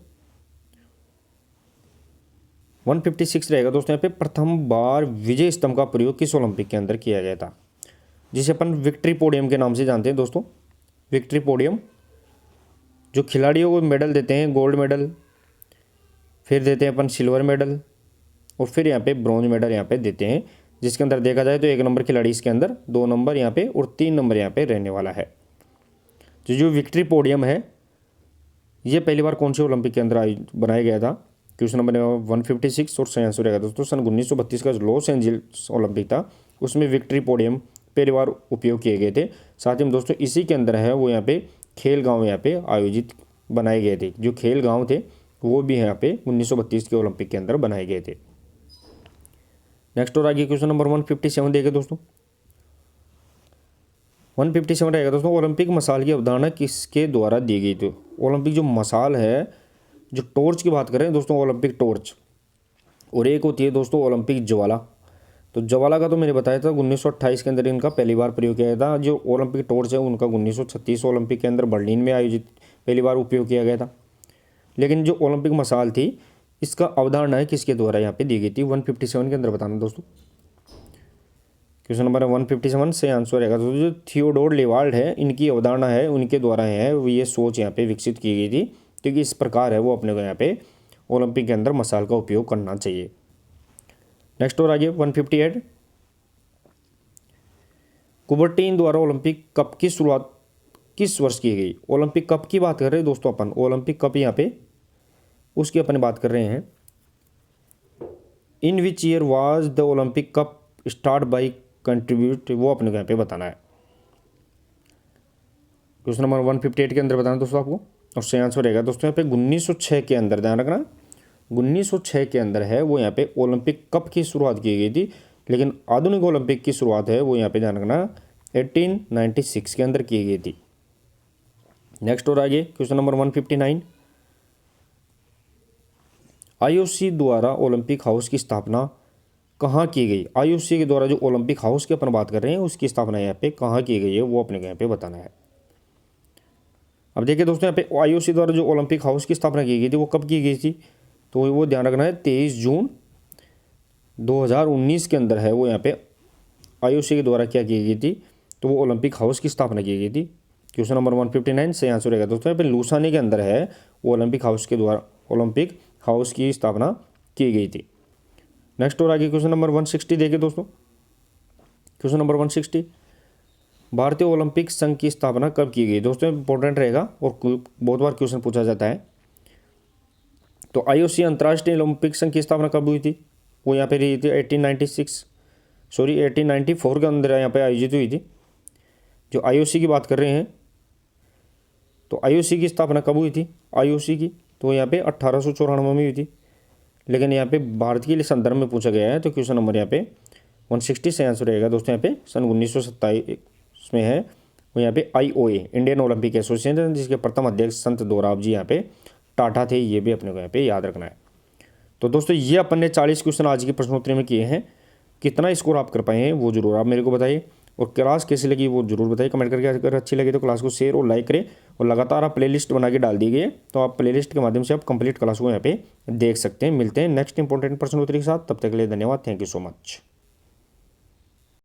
156 रहेगा दोस्तों यहाँ पे प्रथम बार विजय स्तंभ का प्रयोग किस ओलंपिक के अंदर किया गया था, जिसे अपन विक्ट्री पोडियम के नाम से जानते हैं दोस्तों। विक्ट्री पोडियम जो खिलाड़ियों को मेडल देते हैं, गोल्ड मेडल, फिर देते हैं अपन सिल्वर मेडल, और फिर यहाँ पे ब्रॉन्ज मेडल यहाँ पे देते हैं, जिसके अंदर देखा जाए तो 1 नंबर खिलाड़ी इसके अंदर, 2 नंबर यहाँ पे और 3 नंबर यहाँ पे रहने वाला है। तो जो विक्ट्री पोडियम है ये पहली बार कौन से ओलंपिक के अंदर बनाया गया था, क्वेश्चन नंबर 156 और सही आंसर रहेगा दोस्तों सन 1932 का लॉस एंजल्स ओलंपिक था, उसमें विक्ट्री पोडियम पहली बार उपयोग किए गए थे। साथ ही में दोस्तों इसी के अंदर है वो यहाँ पे खेल गांव यहाँ पे आयोजित बनाए गए थे। जो खेल गांव थे वो भी यहाँ पे 1932 के ओलंपिक के अंदर बनाए गए थे। नेक्स्ट और आगे क्वेश्चन नंबर 157 देखे दोस्तों। 157 रहेगा दोस्तों ओलंपिक मसाल की अवधारणा किसके द्वारा दी गई थी। ओलंपिक जो मसाल है, जो टॉर्च की बात करें दोस्तों, ओलंपिक टॉर्च, और एक होती है दोस्तों ओलंपिक ज्वाला। तो ज्वाला का तो मैंने बताया था 1928 के अंदर इनका पहली बार प्रयोग किया गया था। जो ओलंपिक टॉर्च है उनका 1936 ओलंपिक के अंदर बर्लिन में आयोजित पहली बार उपयोग किया गया था। लेकिन जो ओलंपिक मसाल थी इसका अवधारणा है किसके द्वारा यहाँ पे दी गई थी, 157 के अंदर बताना दोस्तों। क्वेश्चन नंबर 157 से आंसर रहेगा दोस्तों जो थियोडोर लेवाल्ड है, इनकी अवधारणा है, उनके द्वारा है ये सोच यहाँ पे विकसित की गई थी, क्योंकि इस प्रकार है वो अपने को यहाँ पे ओलंपिक के अंदर मसाल का उपयोग करना चाहिए। नेक्स्ट और आगे 158 कुबर्टीन द्वारा ओलंपिक कप की शुरुआत किस वर्ष की गई। ओलंपिक कप की बात कर रहे हैं दोस्तों अपन, ओलंपिक कप यहाँ पे उसकी अपन बात कर रहे हैं। In which year was the Olympic cup start by contribute, वो अपने को यहाँ पे बताना है। क्वेश्चन नंबर 158 के अंदर बताना दोस्तों आपको, और सही आंसर रहेगा दोस्तों यहाँ पे 1906 के अंदर, ध्यान रखना 1906 के अंदर है वो यहाँ पे ओलंपिक कप की शुरुआत की गई थी। लेकिन आधुनिक ओलंपिक की शुरुआत है वो यहाँ पे ध्यान रखना 1896 के अंदर की गई थी। नेक्स्ट और आगे क्वेश्चन नंबर 159 आईओसी द्वारा ओलंपिक हाउस की स्थापना कहाँ की गई। आईओसी के द्वारा जो ओलंपिक हाउस की अपन बात कर रहे हैं उसकी स्थापना यहाँ पे कहाँ की गई है वो अपने को यहाँ पे बताना है। अब देखिए दोस्तों यहाँ पे आईओसी द्वारा जो ओलंपिक हाउस की स्थापना की गई थी वो कब की गई थी, तो वो ध्यान रखना है 23 जून 2019 के अंदर है वो यहाँ पे आईओसी के द्वारा क्या की गई थी, तो वो ओलंपिक हाउस की स्थापना की गई थी। क्वेश्चन नंबर 159 से आंसर रहेगा दोस्तों यहाँ पे लुसाने के अंदर है वो ओलंपिक हाउस के द्वारा ओलंपिक हाउस की स्थापना की गई थी। नेक्स्ट और आगे क्वेश्चन नंबर 160 देखिए दोस्तों। क्वेश्चन नंबर 160 भारतीय ओलंपिक संघ की स्थापना कब की गई। दोस्तों इंपॉर्टेंट रहेगा और बहुत बार क्वेश्चन पूछा जाता है। तो आईओसी अंतर्राष्ट्रीय ओलंपिक संघ की स्थापना कब हुई थी, वो यहाँ पे रही थी 1894 के अंदर यहाँ पे आयोजित हुई थी। जो आईओसी की बात कर रहे हैं तो आईओसी की स्थापना कब हुई थी आईओसी की, तो यहाँ पे 1894 में हुई थी। लेकिन यहाँ पे भारत के लिए संदर्भ में पूछा गया है, तो क्वेश्चन नंबर यहाँ पे 160 से आंसर रहेगा दोस्तों यहाँ पे सन 1927 में है वो यहाँ पे IOA इंडियन ओलंपिक एसोसिएशन, जिसके प्रथम अध्यक्ष संत दोराब जी यहाँ पे टाटा थे। ये भी अपने को यहाँ पे याद रखना है। तो दोस्तों ये अपन ने 40 क्वेश्चन आज की प्रश्नोत्तरी में किए हैं। कितना स्कोर आप कर पाए हैं वो जरूर आप मेरे को बताइए, और क्लास कैसी लगी वो जरूर बताइए कमेंट करके। अगर अच्छी लगी तो क्लास को शेयर और लाइक करें, और लगातार आप प्लेलिस्ट बना के डाल दी गई है, तो आप प्लेलिस्ट के माध्यम से आप कंप्लीट क्लास को यहाँ पे देख सकते हैं। मिलते हैं नेक्स्ट इंपॉर्टेंट प्रश्नोत्तरी के साथ, तब तक के लिए धन्यवाद। Thank you so much.